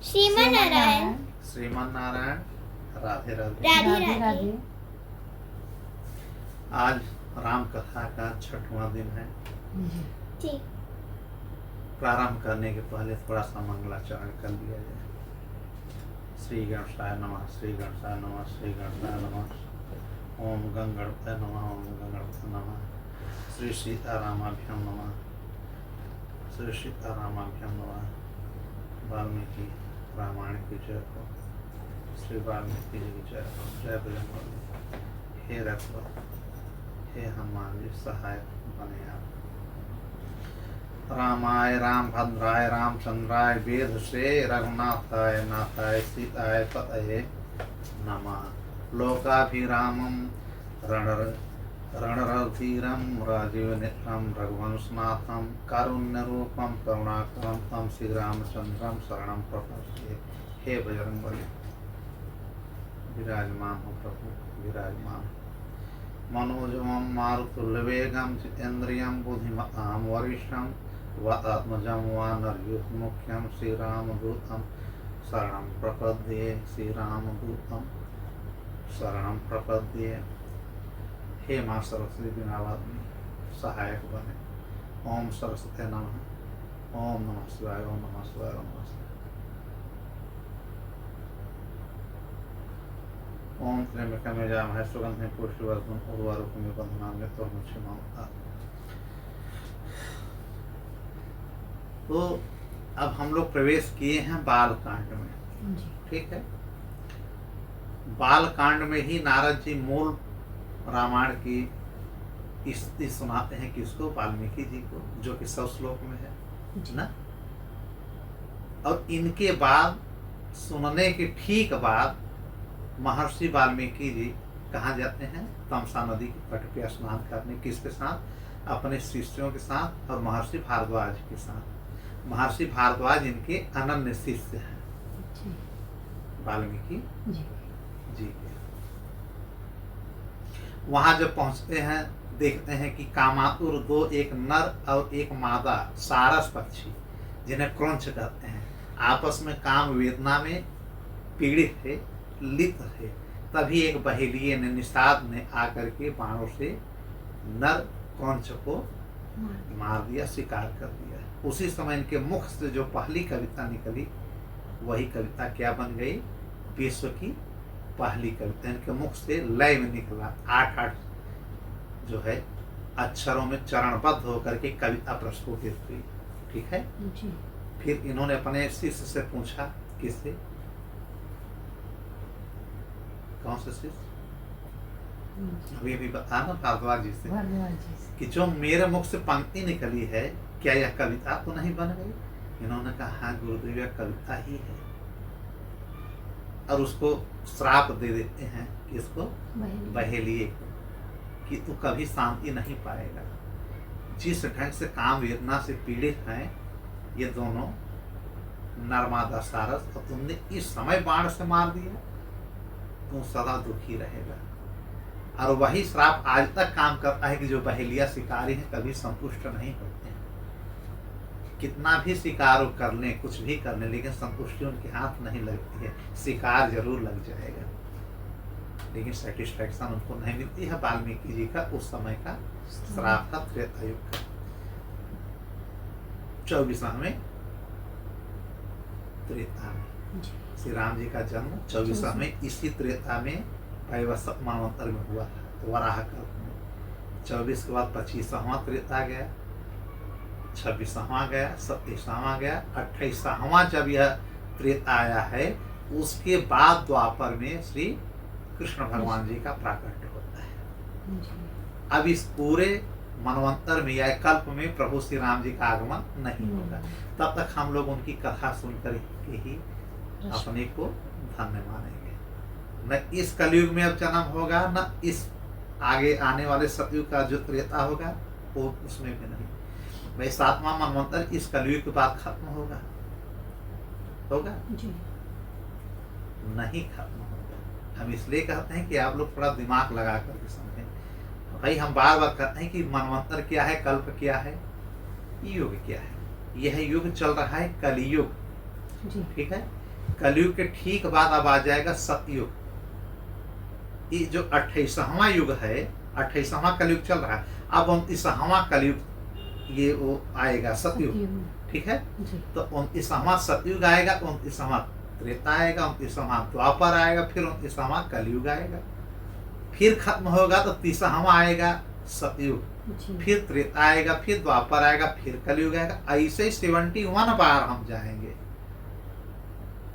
श्रीमन नारायण। श्रीमन नारायण। राधे राधे। राधे राधे। आज राम कथा का 6वां दिन है। ठीक। प्रारंभ करने के पहले थोड़ा सा मंगलाचरण कर लिया जाए। श्री गणेशाय नमः, श्री गणेशाय नमः, श्री गणेशाय नमः। ओम गंगणपतये नमः, ओम गंगणपतये नमः। श्री सीतारामाभ्याम नमः, श्री सीतारामाभ्याम नमः। वाल्मीकि रामायण की जय हो। श्री वाल्मीकि जी की जय हो। जय बजरंगबली। हे रघुवर, हे हनुमान जी सहायक बने आप। रामाय रामभद्राय रामचंद्राय वेद से रघुनाथाय नाथाय सीताय पतये नमः। लोकाभिरामं रणरधीरं राजीवनेत्रं रघुवंशनाथं कारुण्यरूपं करुणाकरं तं श्रीरामचंद्रं शरणं प्रपद्ये। हे बजरंगबली, विराजमान हो प्रभु, विराजमान। मनोजवं मारुतुल्यवेगं जितेन्द्रियं बुद्धिमतां वरिष्ठं वातात्मजं वानरयूथमुख्यं श्रीरामदूतं शरणं प्रपद्ये। श्रीरामदूतं शरणं प्रपद्ये। हे माँ सरस्वती बिना वादनी सहायक बने। ओम सरस्वती नमः। ओम नमः शिवाय, ओम नमः शिवाय, ओम नमः शिवाय। ओम त्र्यंबकं यजामहे सुगंधिं पुष्टिवर्धनम् उर्वारुकमिव बन्धनान् त्वमक्षमामः। तो अब हम लोग प्रवेश किए हैं बाल कांड में। ठीक है। बाल कांड में ही नारद जी मूल रामायण की स्थिति सुनाते हैं किसको? वाल्मीकि जी को, जो कि 100 श्लोक में है ना। और इनके बाद सुनने के ठीक बाद महर्षि वाल्मीकि जी कहाँ जाते हैं? तमसा नदी के तट पे स्नान करने। किसके साथ? अपने शिष्यों के साथ और महर्षि भारद्वाज के साथ। महर्षि भारद्वाज इनके अनन्य शिष्य हैं वाल्मीकि जी के। वहां जब पहुंचते हैं देखते हैं कि कामातुर दो, एक नर और एक मादा सारस पक्षी, जिन्हें क्रंच कहते हैं, आपस में काम वेदना में पीड़ित थे, लिप्त थे। तभी एक बहेलिये ने, निषाद ने आकर के बाणों से नर क्रंच को मार दिया, शिकार कर दिया। उसी समय इनके मुख से जो पहली कविता निकली वही कविता क्या बन गई? विश्व की पहली कविता। इनके मुख से लय में निकला। 8 जो है अक्षरों में चरणबद्ध होकर के कविता प्रस्फुटित हुई। ठीक है। फिर इन्होंने अपने शिष्य से पूछा। किससे? कौन से शिष्य? अभी बताना, भारद्वाज जी से, कि जो मेरे मुख से पंक्ति निकली है, क्या यह कविता तो नहीं बन गई? इन्होंने कहा हाँ गुरुदेव, यह कविता ही है। और उसको श्राप दे देते हैं किसको? बहेलिये को, कि तू कभी शांति नहीं पाएगा। जिस ढंग से काम वेदना से पीड़ित हैं ये दोनों नर्मदा सारस, तो तुमने इस समय बाण से मार दिया, तू सदा दुखी रहेगा। और वही श्राप आज तक काम करता है कि जो बहेलिया शिकारी हैं कभी संतुष्ट नहीं होते हैं। कितना भी शिकार कर लें, कुछ भी कर लें, लेकिन संतुष्टि उनके हाथ नहीं लगती है। शिकार जरूर लग जाएगा लेकिन सेटिस्फैक्शन उनको नहीं मिलती है। वाल्मीकि जी का उस समय का श्राप था, त्रेता युग का 24वें त्रेता में। श्री राम जी का जन्म 24वें इसी त्रेता में वैवस्वत मनवंतर में हुआ था, वराह कल्प में। 24 के बाद 25वां त्रेता गया, 26वां गया, 27वां गया, 28वां जब यह त्रेता आया है उसके बाद द्वापर में श्री कृष्ण भगवान जी का प्राकट्य होता है। अब इस पूरे मनवंतर में या कल्प में प्रभु श्री राम जी का आगमन नहीं होगा। तब तक हम लोग उनकी कथा सुनकर के ही अपने को धन्य मानेंगे। न इस कलयुग में अब जन्म होगा, न इस आगे आने वाले सतयुग का जो त्रेता होगा वो उसमें भी नहीं। भाई 7वां मनवंतर इस कलयुग के बाद खत्म होगा जी। नहीं खत्म होगा। हम इसलिए कहते हैं कि आप लोग थोड़ा दिमाग लगा करके समझें। भाई हम बार बार कहते हैं कि मनवंतर क्या है, कल्प क्या है, युग क्या है। यह युग चल रहा है कलयुग। ठीक है। कलयुग के ठीक बाद अब आ जाएगा सतयुग। ये जो 28वां युग है, 28वां कलयुग चल रहा है, अब 29वां कलयुग ये वो आएगा सतयुग। ठीक है, तो 29वां सतयुग आएगा, 29वां त्रेता आएगा, 29वां द्वापर आएगा, फिर 29वां कलयुग आएगा, फिर खत्म होगा तो 30वां आएगा सतयुग, फिर त्रेता आएगा, फिर द्वापर आएगा, फिर कलयुग आएगा। ऐसे 71 बार हम जाएंगे।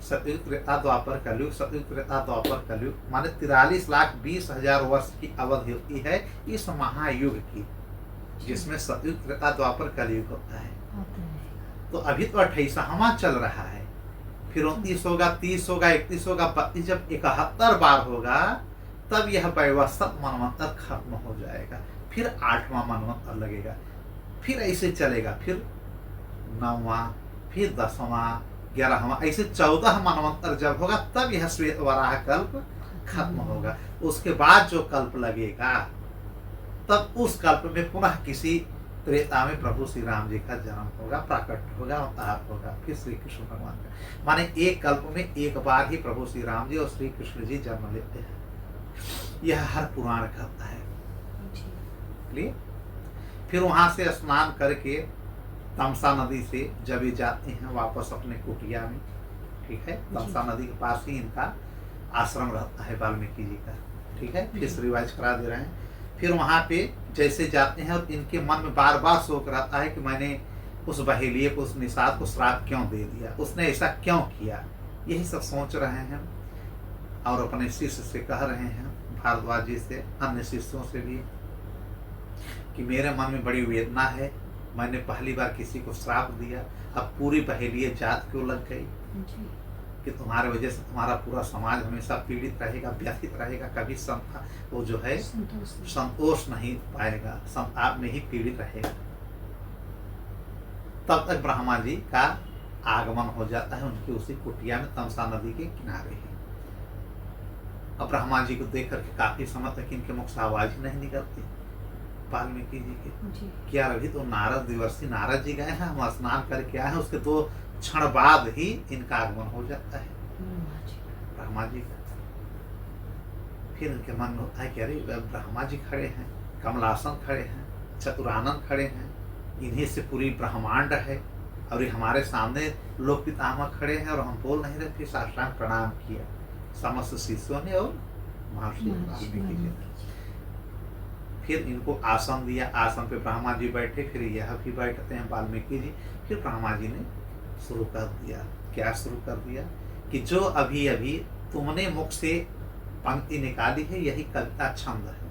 सतयुग त्रेता द्वापर कलयुग, सतयुग त्रेता द्वापर कलयुग, माने 43,20,000 वर्ष की अवधि होती है इस महायुग की, जिसमें सतयुग त्रेता द्वापर कलयुग होता है। तो अभी तो 28वां चल रहा है, फिर 29 होगा, 30 होगा, 31 होगा, 32, जब 71 बार होगा तब यह वैवस्वत मनवंतर खत्म हो जाएगा, फिर 8वां मनवंतर लगेगा, फिर ऐसे चलेगा, फिर 9वां, फिर 10वां, 11वां, ऐसे 14 मनवंतर जब होगा तब यह श्वेत वराह कल्प खत्म होगा। उसके बाद जो कल्प लगेगा तब उस कल्प में पुनः किसी त्रेता में प्रभु श्री राम जी का जन्म होगा, प्राकट होगा, अवतार होगा, फिर श्री कृष्ण भगवान का। माने एक कल्प में एक बार ही प्रभु श्री राम जी और श्री कृष्ण जी जन्म लेते हैं। यह हर पुराण कहता है। फिर वहां से स्नान करके तमसा नदी से जब ये जाते हैं वापस अपने कुटिया में, ठीक है, तमसा नदी के पास ही इनका आश्रम रहता है वाल्मीकि जी का। ठीक है, फिर रिवाइज करा दे रहे हैं। फिर वहां पे जैसे जाते हैं और इनके मन में बार बार शोक रहता है कि मैंने उस बहेलिए को, उस निषाद को श्राप क्यों दे दिया, उसने ऐसा क्यों किया। यही सब सोच रहे हैं और अपने शिष्य से कह रहे हैं, भारद्वाज जी से, अन्य शिष्यों से भी, कि मेरे मन में बड़ी वेदना है, मैंने पहली बार किसी को श्राप दिया, अब पूरी बहेलिए जात क्यों लग गई कि तुम्हारे वजह से तुम्हारा पूरा समाज हमेशा पीड़ित रहेगा, व्यथित रहेगा, कभी वो जो है संतोष नहीं पाएगा, संताप में ही पीड़ित रहेगा। तब तक ब्रह्मा जी का आगमन हो जाता है उनकी उसी कुटिया में, तमसा नदी के किनारे ही। अब ब्रह्मा जी को देख करके काफी समय तक इनके मुख से आवाज ही नहीं निकलती वाल्मीकि जी के। क्या अभी तो नारद देवर्षि नारद जी गए हैं, हम स्नान करके आए हैं, उसके 2 क्षण बाद ही इनका आगमन हो जाता है ब्रह्मा जी का। फिर इनके मन में होता है कि अरे ब्रह्मा जी खड़े हैं, कमलासन खड़े हैं, चतुरानंद खड़े हैं, इन्हीं से पूरी ब्रह्मांड है, और ये हमारे सामने लोक पितामह खड़े हैं और हम बोल नहीं रहे। फिर साष्टांग प्रणाम किया समस्त शिष्यों ने और महर्षि वाल्मीकि जी ने। फिर इनको आसन दिया, आसन पे ब्रह्मा जी बैठे, फिर यह भी बैठते हैं वाल्मीकि जी। फिर ब्रह्मा जी ने शुरू कर दिया। क्या शुरू कर दिया कि जो अभी अभी तुमने मुख से पंक्ति निकाली है, यही कविता छंद है।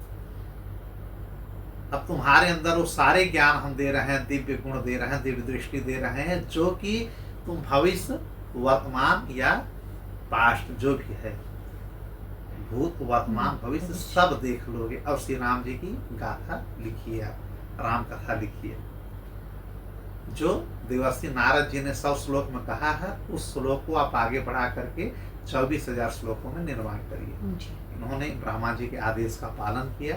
अब तुम्हारे अंदर वो सारे ज्ञान हम दे रहे हैं, दिव्य गुण दे रहे हैं, दिव्य दृष्टि दे रहे हैं, जो कि तुम भविष्य, वर्तमान या पास्ट जो भी है, भूत वर्तमान भविष्य सब देख लोगे। और श्री राम जी की गाथा लिखिए, आप राम कथा लिखिए, जो देवर्षि नारद जी ने 100 श्लोक में कहा है, उस श्लोक को आप आगे बढ़ा करके 24,000 श्लोकों में निर्माण करिए। इन्होंने ब्रह्मा जी के आदेश का पालन किया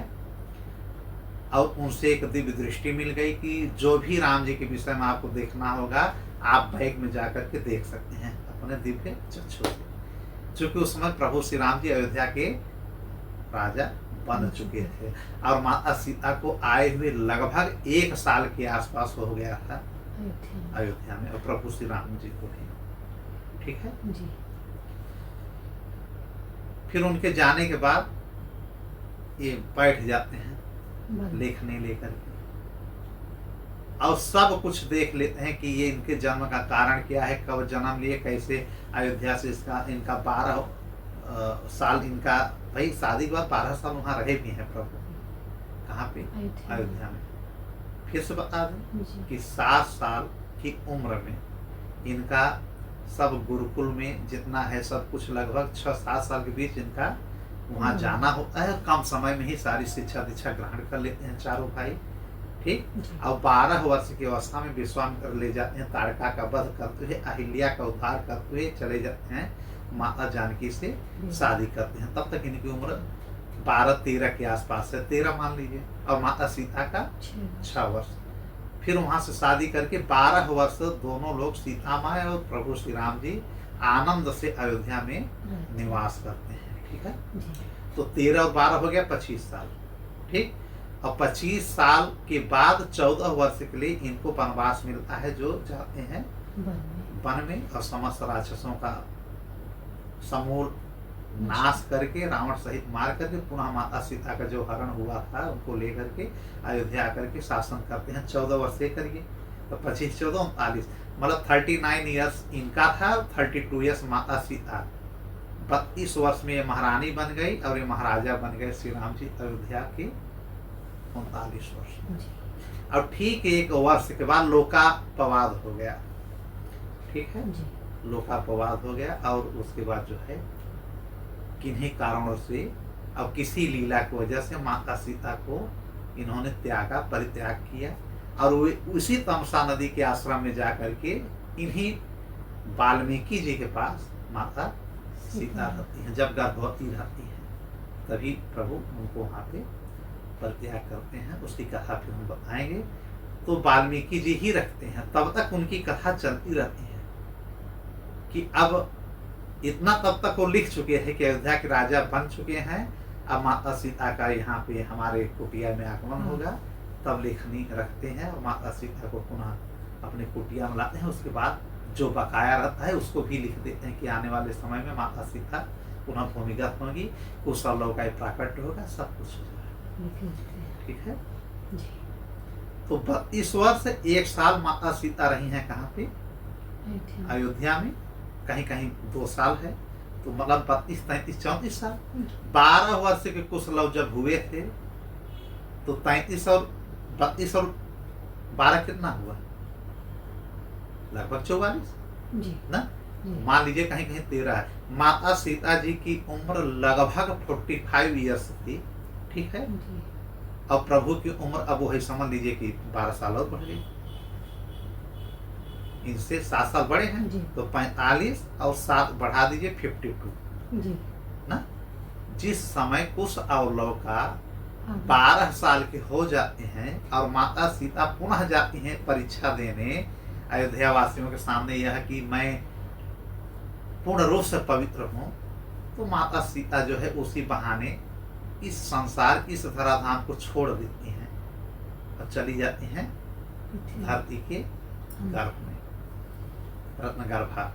और उनसे एक दिव्य दृष्टि मिल गई कि जो भी राम जी के विषय में आपको देखना होगा, आप बैग में जाकर के देख सकते हैं अपने दिव्य चक्षु से। चूंकि उस समय प्रभु श्री राम जी अयोध्या के राजा बन चुके थे और माता सीता को आए हुए लगभग 1 साल के आसपास हो गया था अयोध्या में, और प्रभु श्री राम जी को भी। ठीक है जी। फिर उनके जाने के बाद ये बैठ जाते हैं लेखने लेकर के, और सब कुछ देख लेते हैं कि ये इनके जन्म का कारण क्या है, कब जन्म लिए, कैसे अयोध्या से इनका 12 साल, इनका भाई शादी के बाद 12 साल वहाँ रहे भी हैं प्रभु। कहाँ पे? अयोध्या में। फिर से बता दें कि 7 साल की उम्र में इनका सब गुरुकुल में जितना है सब कुछ, लगभग 6-7 साल के बीच इनका वहाँ जाना होता है। कम समय में ही सारी शिक्षा दीक्षा ग्रहण कर लेते हैं चारों भाई। ठीक, और 12 वर्ष की अवस्था में विश्वामित्र ले जाते हैं, ताड़का का वध करते हुए, अहिल्या का उद्धार करते हुए चले जाते हैं, माता जानकी से शादी करते हैं। तब तक इनकी उम्र 12-13 के आसपास है, 13 मान लीजिए, और माता सीता का 6 वर्ष। फिर वहां से शादी करके 12 वर्ष दोनों लोग, सीता माँ और प्रभु श्री राम जी, आनंद से अयोध्या में निवास करते हैं। ठीक है, जी। तो 13 और 12 हो गया 25 साल। ठीक, और 25 साल के बाद 14 वर्ष के लिए इनको वनवास मिलता है, जो जाते हैं वन में और समस्त राक्षसों का समूल नाश करके, रावण सहित मार करके, पुनः माता सीता का जो हरण हुआ था उनको लेकर के अयोध्या आकर के शासन करते हैं। 14 वर्ष से करिए तो 25 14 39, मतलब 39 ईयर्स इनका था, 32 ईयर्स माता सीता। 32 वर्ष में ये महारानी बन गई और ये महाराजा बन गए श्री राम जी अयोध्या के 39 वर्ष। अब ठीक 1 वर्ष के बाद लोकापवाद हो गया। ठीक है, लोकापवाद हो गया और उसके बाद जो है किन्हीं कारणों से, अब किसी लीला की वजह से माता सीता को इन्होंने त्यागा, परित्याग किया और वे उसी तमसा नदी के आश्रम में जाकर के इन्हीं वाल्मीकि जी के पास माता सीता रहती हैं। जब गर्भवती रहती हैं तभी प्रभु उनको वहाँ पे परित्याग करते हैं। उसकी कथा फिर हम बताएंगे। तो वाल्मीकि जी ही रखते हैं, तब तक उनकी कथा चलती रहती है कि अब इतना तब तक वो लिख चुके हैं कि अयोध्या के राजा बन चुके हैं, अब माता सीता का यहाँ पे हमारे कुटिया में आगमन होगा, तब लेखनी रखते हैं और माता सीता को पुनः अपने कुटिया में लाते हैं। उसके बाद जो बकाया रहता है उसको भी लिख देते हैं कि आने वाले समय में माता सीता पुनः भूमिगत होगी, कुशल का प्राकट्य होगा, सब कुछ हो जाएगा। ठीक है, तो 32 वर्ष 1 साल माता सीता रही हैं कहाँ पे? अयोध्या में। कहीं कहीं 2 साल है, तो मतलब 32 33 34 साल। 12 वर्ष के कुशलव जब हुए थे तो 33 और 32 और 12 कितना हुआ? लगभग 44 ना। मान लीजिए कहीं कहीं 13 है। माता सीता जी की उम्र लगभग 45 ईयर्स थी। ठीक है, और प्रभु की उम्र अब वही समझ लीजिए कि 12 साल और बढ़ गई, इनसे 7 साल बड़े हैं, तो 45 और 7 बढ़ा दीजिए 52 ना। जिस समय कुश और लव का 12 साल के हो जाते हैं और माता सीता पुनः जाती हैं परीक्षा देने अयोध्या वासियों के सामने, यह कि मैं पूर्ण रूप से पवित्र हूँ, तो माता सीता जो है उसी बहाने इस संसार की, इस धराधाम को छोड़ देती हैं और चली जाती हैं धरती के गर्भ में, रत्न गर्भा,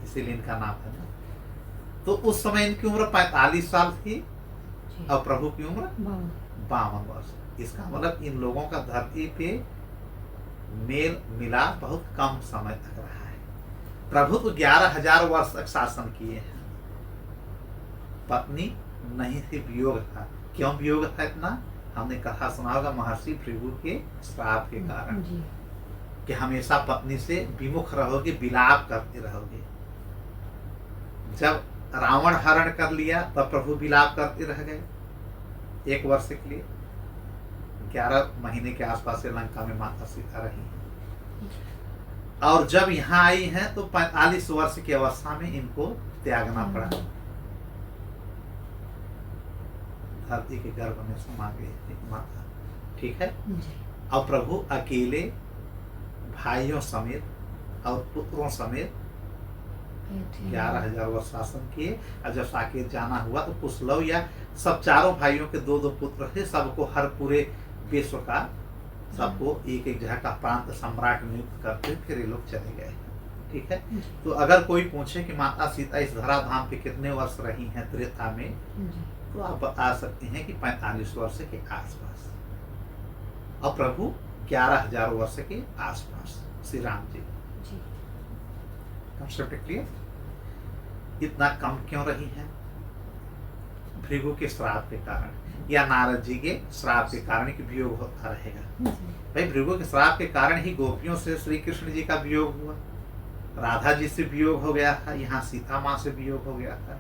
इसीलिए इनका नाम है ना। तो उस समय इनकी उम्र 45 साल थी और प्रभु की उम्र 52 वर्ष। इसका मतलब इन लोगों का धरती पे मेल मिलाप बहुत कम समय तक रहा है। प्रभु तो 11,000 वर्ष तक शासन किए हैं। पत्नी नहीं थी, वियोग था। क्यों वियोग था इतना? हमने कथा सुना होगा महर्षि भृगु के श्राप के कारण कि हमेशा पत्नी से विमुख रहोगे, विलाप करते रहोगे। जब रावण हरण कर लिया तब प्रभु विलाप करते रह गए 1 वर्ष के लिए। 11 महीने के आसपास से लंका में माता सीता रही हैं। और जब यहाँ आई हैं तो 45 वर्ष की अवस्था में इनको त्यागना पड़ा, धरती के गर्भ में समा गई माता। ठीक है, और प्रभु अकेले भाइयों समेत और पुत्रों समेत 11,000 वर्ष शासन किए। और जब साकेत जाना हुआ तो कुशलव या सब चारों भाइयों के 2-2 पुत्र थे, सबको हर पूरे विश्व का सबको एक एक जगह का प्रांत सम्राट नियुक्त करते, फिर ये लोग चले गए। ठीक है, तो अगर कोई पूछे कि माता सीता इस धराधाम पे कितने वर्ष रही हैं त्रेता में, तो आप बता सकते हैं कि 45 वर्ष के आसपास, और प्रभु 11,000 वर्ष के आसपास श्री राम जी। Concept clear? इतना कम क्यों रही हैं? भृगु के श्राप के कारण या नारद जी के श्राप के कारण कि वियोग होता रहेगा। भाई भृगु के श्राप के कारण ही गोपियों से श्री कृष्ण जी का वियोग हुआ, राधा जी से वियोग हो गया था, यहाँ सीता माँ से वियोग हो गया था।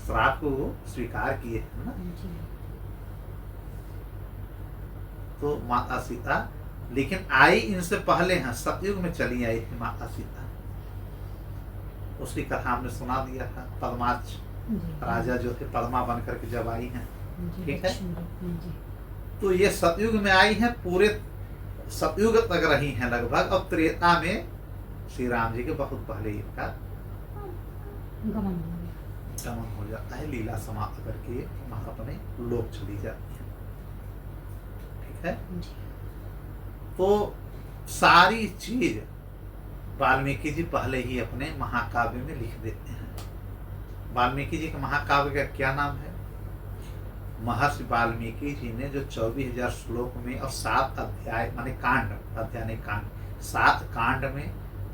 श्राप को वो स्वीकार किए है ना। तो माता सीता लेकिन आई इनसे पहले हैं, सतयुग में चली आई थी माता सीता। उसकी कथा हमने सुना दिया था। पद्माच राजा जो थे पद्मा बन करके जब आई हैं, ठीक है, तो ये सतयुग में आई हैं, पूरे सतयुग तक रही हैं लगभग। और त्रेता में श्री राम जी के बहुत पहले इनका गमन हो गया। गमन हो जाता है, लीला समाप्त करके वहां अपने लोक चली जाती है। ठीक है। जी। तो सारी चीज वाल्मीकि जी पहले ही अपने महाकाव्य में लिख देते हैं। वाल्मीकि जी के महाकाव्य का क्या नाम है? महर्षि वाल्मीकि जी ने जो 24,000 श्लोक में और 7 अध्याय माने कांड, अध्याय नहीं कांड, 7 कांड में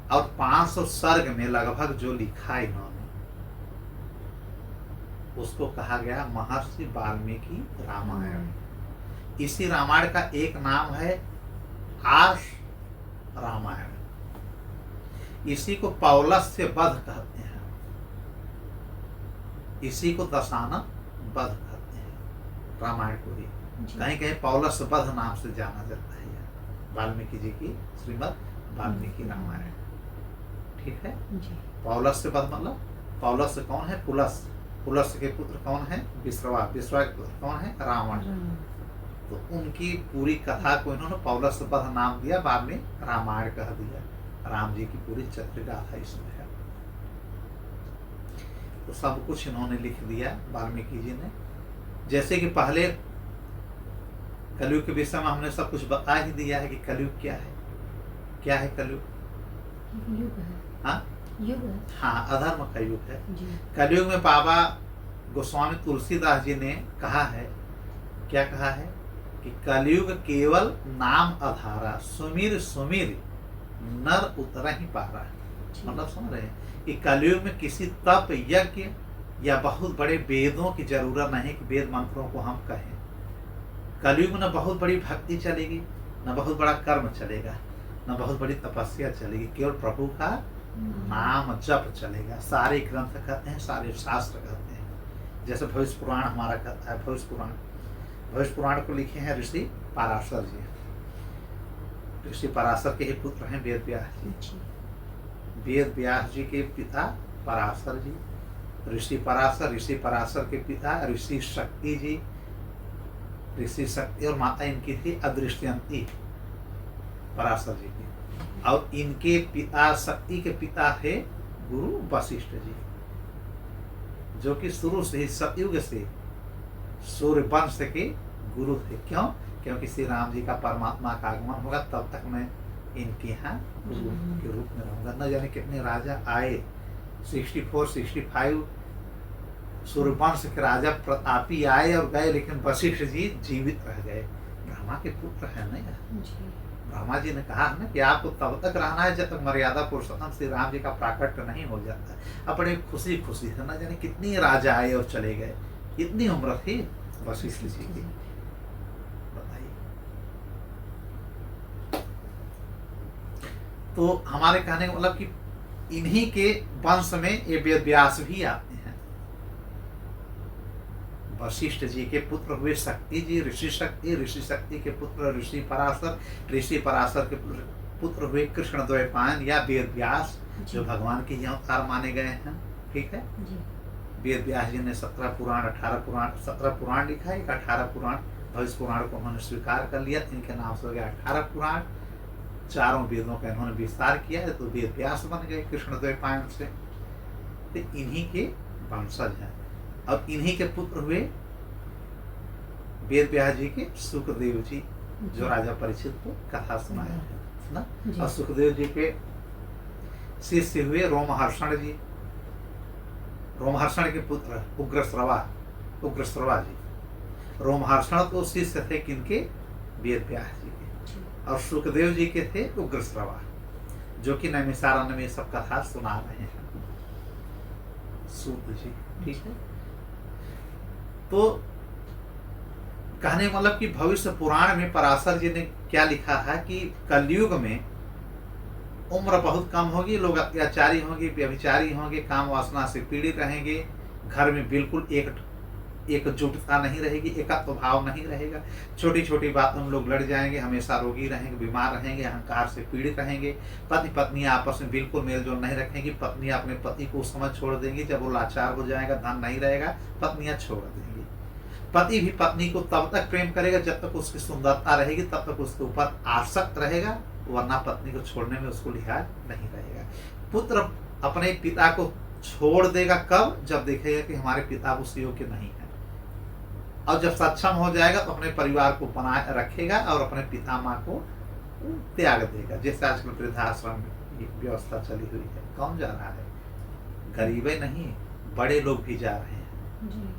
और 500 सर्ग में लगभग जो लिखा है इन्होंने, उसको कहा गया महर्षि वाल्मीकि रामायण। इसी रामायण का एक नाम है आर्ष रामायण। इसी को पौलस्य वध कहते हैं, इसी को दशानन वध कहते हैं, रामायण को ही कहीं कहीं पौलस्य वध नाम से जाना जाता है। वाल्मीकि जी की श्रीमद् वाल्मीकि रामायण। ठीक है। पौलस्य वध मतलब पौलस्य कौन है? पुलस। पुलस के पुत्र कौन है? विश्रवा। विश्रवा के पुत्र कौन है? रावण। तो उनकी पूरी कथा को इन्होंने पौलस्य वध नाम दिया, बाद में रामायण कह दिया। राम जी की पूरी चरित्र गाथा इसमें है। तो सब कुछ इन्होंने लिख दिया वाल्मीकि जी ने। जैसे कि पहले कलयुग के विषय में हमने सब कुछ बता ही दिया है कि कलयुग क्या है। क्या है कलयुग? युग है। हाँ युग है। हाँ, अधर्म का युग है। जी। कलयुग में बाबा गोस्वामी तुलसीदास जी ने कहा है, क्या कहा है कि कलयुग केवल नाम आधारा, सुमिर सुमिर नर उतर ही पारा। मतलब समझ रहे हैं कि कलयुग में किसी तप यज्ञ या बहुत बड़े वेदों की जरूरत नहीं कि वेद मंत्रों को हम कहें। कलयुग में न बहुत बड़ी भक्ति चलेगी, न बहुत बड़ा कर्म चलेगा, न बहुत बड़ी तपस्या चलेगी, केवल प्रभु का नाम जप चलेगा। सारे ग्रंथ कहते हैं, सारे शास्त्र कहते हैं। जैसे भविष्य पुराण हमारा कहता है, भविष्य पुराण को लिखे हैं ऋषि पराशर जी। ऋषि पराशर के ही पुत्र हैं वेद व्यास जी। वेद व्यास जी के पिता पराशर जी, ऋषि पराशर के पिता ऋषि शक्ति जी। ऋषि शक्ति और माता इनकी थी अदृष्टयंती पराशर जी की। और इनके पिता शक्ति के पिता थे गुरु वशिष्ठ जी, जो कि शुरू से ही सतयुग से सूर्य वंश के गुरु थे। क्यों? क्योंकि श्री राम जी का परमात्मा का आगमन होगा, तब तक मैं इनके यहाँ गुरु के रूप में रहूंगा। न जाने कितने राजा आए, 64, 65 सूर्यवंश के राजा प्रतापी आए और गए, लेकिन वशिष्ठ जी जीवित रह गए। ब्रह्मा के पुत्र है ना। ब्रह्मा जी ने कहा है ना कि आपको तब तक रहना है जब तक मर्यादा पुरुषोत्तम श्री राम जी का प्राकट्य नहीं हो जाता। अपने खुशी खुशी है ना, जाने कितनी राजा आए और चले गए। इतनी उम्र थी वशिष्ठ जी की, बताइए। तो हमारे कहने का मतलब कि इन्हीं के वंश में ये वेद व्यास भी आते हैं। वशिष्ठ जी के पुत्र हुए शक्ति जी, ऋषि शक्ति के पुत्र ऋषि पराशर के पुत्र हुए कृष्ण द्वैपायन या वेद व्यास, जो भगवान के यहाँ अवतार माने गए हैं। ठीक है। वेद व्यास जी ने 17 पुराण 17 पुराण लिखा है। 18 पुराण भविष्य पुराण को उन्होंने स्वीकार कर लिया, इनके नाम से हो गया 18 पुराण। चारों वेदों का इन्होंने विस्तार किया है, तो वेद व्यास बन गए कृष्ण द्वैपायन से। तो इन्हीं के वंशज हैं। और इन्हीं के पुत्र हुए वेद व्यास जी के सुखदेव जी, जो राजा परीक्षित को कथा सुनाया है ना। और सुखदेव जी के शिष्य हुए रोमहर्षण जी। रोमहर्षण के पुत्र उग्रश्रवा जी। रोमहर्षण तो शिष्य थे किनके? वेद व्यास जी के। और सुखदेव जी के थे उग्रश्रवा, जो कि नैमिषारण्य में सब कथा सुना रहे हैं सूत जी। ठीक है। तो कहने मतलब कि भविष्य पुराण में पराशर जी ने क्या लिखा है कि कलयुग में उम्र बहुत कम होगी, लोग अत्याचारी होंगे, व्यभिचारी होंगे, काम वासना से पीड़ित रहेंगे, घर में बिल्कुल एकजुटता नहीं रहेगी, एकत्व भाव नहीं रहेगा। छोटी छोटी बातों में लोग लड़ जाएंगे, हमेशा रोगी रहेंगे, बीमार रहेंगे, अहंकार से पीड़ित रहेंगे। पति पत्नी आपस में बिल्कुल मेलजोल नहीं रखेंगी। पत्नियां अपने पति को उस समय छोड़ देंगी जब वो लाचार हो जाएगा, धन नहीं रहेगा, पत्नियां छोड़ देंगी। पति भी पत्नी को तब तक प्रेम करेगा जब तक उसकी सुंदरता रहेगी, तब तक उसके ऊपर आसक्त रहेगा, वरना पत्नी को छोड़ने में उसको लिहाज नहीं रहेगा। पुत्र अपने पिता को छोड़ देगा कब? जब देखेगा कि हमारे पिता उस योग्य नहीं है। और जब सक्षम हो जाएगा तो अपने परिवार को बनाए रखेगा और अपने पिता माँ को त्याग देगा। जैसे आजकल वृद्धाश्रम की व्यवस्था चली हुई है, कौन जा रहा है? गरीबे नहीं, बड़े लोग भी जा रहे हैं। जी।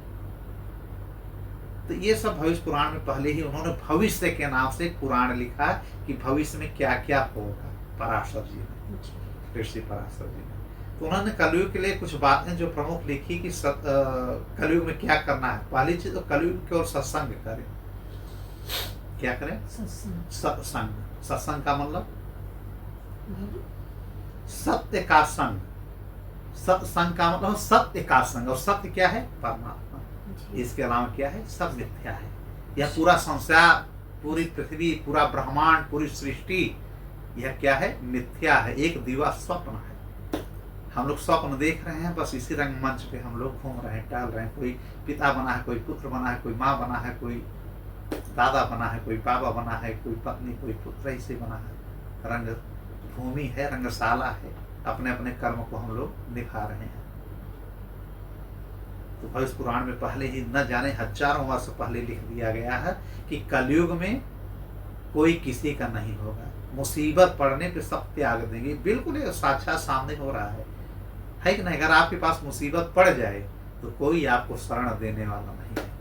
तो ये सब भविष्य पुराण में पहले ही उन्होंने भविष्य के नाम से एक पुराण लिखा कि भविष्य में क्या क्या होगा। पराशर जी ने, ऋषि पराशर जी ने, तो उन्होंने कलयुग के लिए कुछ बातें जो प्रमुख लिखी कि कलयुग में क्या करना है। पहली चीज तो कलयुग की ओर सत्संग करें। क्या करें? सत्संग। सत्संग का मतलब सत्य का संग। सत्संग का मतलब सत्य का संग, और सत्य क्या है? परमात्मा। इसके अलावा क्या है? सब मिथ्या है। यह पूरा संसार, पूरी पृथ्वी, पूरा ब्रह्मांड, पूरी सृष्टि, यह क्या है? मिथ्या है, एक दिवा स्वप्न है। हम लोग स्वप्न देख रहे हैं, बस इसी रंगमंच पे हम लोग घूम रहे हैं, टहल रहे हैं। कोई पिता बना है, कोई पुत्र बना है, कोई माँ बना है, कोई दादा बना है, कोई बाबा बना है, कोई पत्नी, कोई पुत्र, ऐसे बना है। रंग भूमि है, रंगशाला है, अपने अपने कर्म को हम लोग निभा रहे हैं। तो भविष्य पुराण में पहले ही न जाने हजारों वर्ष पहले लिख दिया गया है कि कलयुग में कोई किसी का नहीं होगा। मुसीबत पड़ने पे सब त्याग देंगे। बिल्कुल ये साक्षात सामने हो रहा है कि नहीं? अगर आपके पास मुसीबत पड़ जाए तो कोई आपको शरण देने वाला नहीं है।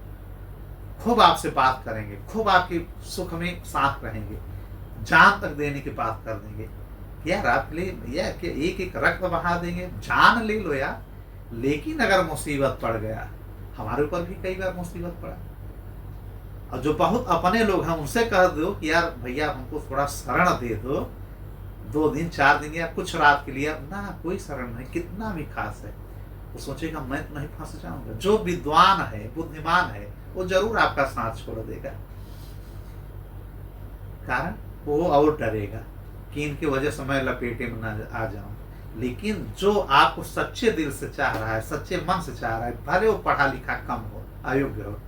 खूब आपसे बात करेंगे, खूब आपके सुख में साथ रहेंगे, जान तक देने की बात कर देंगे। यार आपके लिए यह कि एक एक रक्त बहा देंगे, जान ले लो यार। लेकिन अगर मुसीबत पड़ गया, हमारे ऊपर भी कई बार मुसीबत पड़ा, और जो बहुत अपने लोग हैं उनसे कह दो कि यार भैया हमको थोड़ा शरण दे दो, 2 दिन 4 दिन या कुछ रात के लिए, ना कोई शरण नहीं, कितना भी खास है, वो सोचेगा मैं तो नहीं फंस जाऊंगा। जो विद्वान है, बुद्धिमान है, वो जरूर आपका साथ छोड़ देगा। कारण वो और डरेगा कि इनकी वजह से मैं लपेटे में न आ जाऊं। लेकिन जो आपको सच्चे दिल से चाह रहा है, सच्चे मन से चाह रहा है, भले वो पढ़ा लिखा कम हो, अयोग्य हो,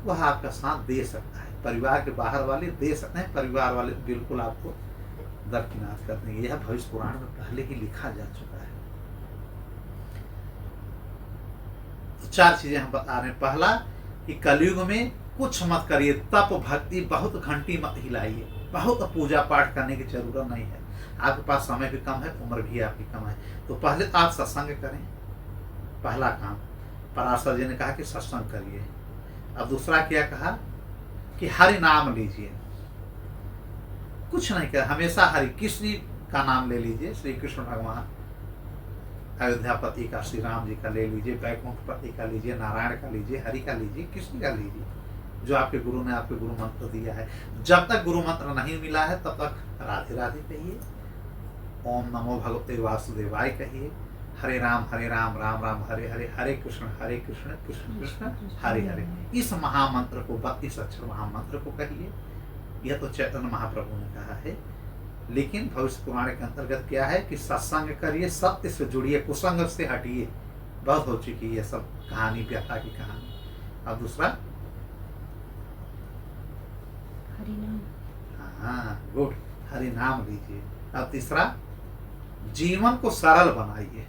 वह आपका साथ दे सकता है। परिवार के बाहर वाले दे सकते हैं, परिवार वाले बिल्कुल आपको दरकिनार कर देंगे। यह भविष्य पुराण में पहले ही लिखा जा चुका है। तो 4 चीजें हम बता रहे हैं। पहला कि कलयुग में कुछ मत करिए, तप भक्ति बहुत घंटी मत हिलाइए, बहुत पूजा पाठ करने की जरूरत नहीं है। आपके पास समय भी कम है, उम्र भी आपकी कम है, तो पहले तो आप सत्संग करें, पहला काम। पराशर जी ने कहा कि सत्संग करिए। अब दूसरा क्या कहा कि हरि नाम लीजिए। कुछ नहीं कर, हमेशा हरि, किसी का नाम ले लीजिए। श्री कृष्ण भगवान, अयोध्यापति का, श्री राम जी का ले लीजिए, वैकुंठपति का लीजिए, नारायण का लीजिए, हरि का लीजिए, किसी का लीजिए, जो आपके गुरु ने आपके गुरु मंत्र दिया है। जब तक गुरु मंत्र नहीं मिला है तब तक राधे राधे कहिए, ओम नमो भगवते वासुदेवाय कहिए, हरे राम राम राम हरे हरे, हरे कृष्ण कृष्ण कृष्ण हरे हरे। इस महामंत्र को, 32 अक्षर महामंत्र को कहिए। यह तो चैतन्य महाप्रभु ने कहा है। लेकिन भविष्य पुराण के अंतर्गत क्या है कि सत्संग करिए, सत्य से जुड़िए, कुसंग से हटिए। बहुत हो चुकी है सब कहानी, व्यथा की कहानी। अब दूसरा, हरि नाम। हाँ गुड, हरि नाम लीजिए। अब तीसरा, जीवन को सरल बनाइए।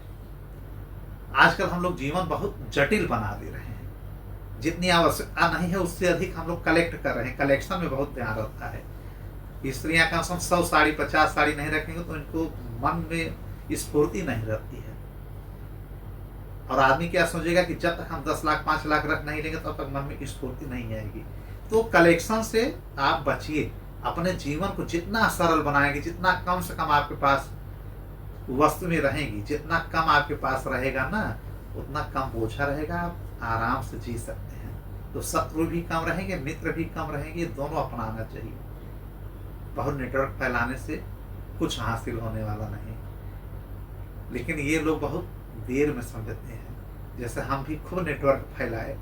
आजकल हम लोग जीवन बहुत जटिल बना दे रहे हैं। जितनी आवश्यकता नहीं है उससे अधिक हम लोग कलेक्ट कर रहे हैं। कलेक्शन में बहुत ध्यान रखता है। स्त्रियां कम से कम 100 साड़ी 50 साड़ी नहीं रखेंगे तो इनको मन में स्फूर्ति नहीं रहती है। और आदमी क्या सोचेगा कि जब तक हम 10 लाख 5 लाख रख नहीं लेंगे तब तक मन में स्फूर्ति नहीं आएगी। तो कलेक्शन से आप बचिए। अपने जीवन को जितना सरल बनाएंगे, जितना कम से कम आपके पास वस्तु में रहेंगी, जितना कम आपके पास रहेगा ना, उतना कम बोझा रहेगा, आप आराम से जी सकते हैं। तो शत्रु भी कम रहेंगे, मित्र भी कम रहेंगे, दोनों अपनाना चाहिए। बहुत नेटवर्क फैलाने से कुछ हासिल होने वाला नहीं। लेकिन ये लोग बहुत देर में समझते हैं। जैसे हम भी खूब नेटवर्क फैलाए,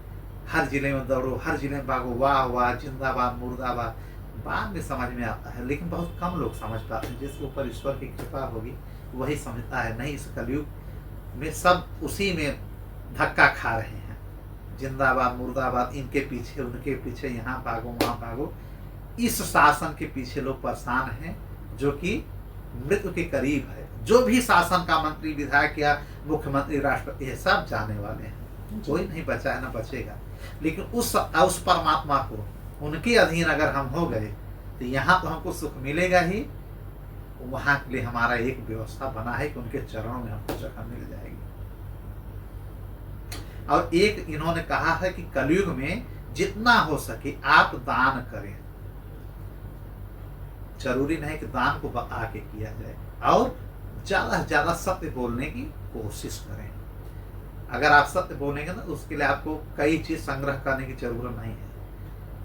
हर जिले में दौड़ो, हर जिले में भागो, वाह वाह, जिंदाबाद, मुर्दाबाद, बाद में समझ में आता है। लेकिन बहुत कम लोग समझ पाते हैं। जिसके ऊपर ईश्वर की कृपा होगी वही समझता है। नहीं, इस कलयुग में सब उसी में धक्का खा रहे हैं। जिंदाबाद, मुर्दाबाद, इनके पीछे उनके पीछे, यहाँ भागो वहाँ भागो। इस शासन के पीछे लोग परेशान हैं जो कि मृत्यु के करीब है। जो भी शासन का मंत्री, विधायक या मुख्यमंत्री, राष्ट्रपति है, सब जाने वाले हैं, कोई नहीं बचा है, ना बचेगा। लेकिन उस परमात्मा को, उनके अधीन अगर हम हो गए तो यहाँ तो हमको सुख मिलेगा ही, वहां के लिए हमारा एक व्यवस्था बना है कि उनके चरणों में हमको जगह मिल जाएगी। और एक इन्होंने कहा है कि कलयुग में जितना हो सके आप दान करें। जरूरी नहीं कि दान को आके किया जाए, और ज्यादा से ज्यादा सत्य बोलने की कोशिश करें। अगर आप सत्य बोलेंगे ना, उसके लिए आपको कई चीज संग्रह करने की जरूरत नहीं है।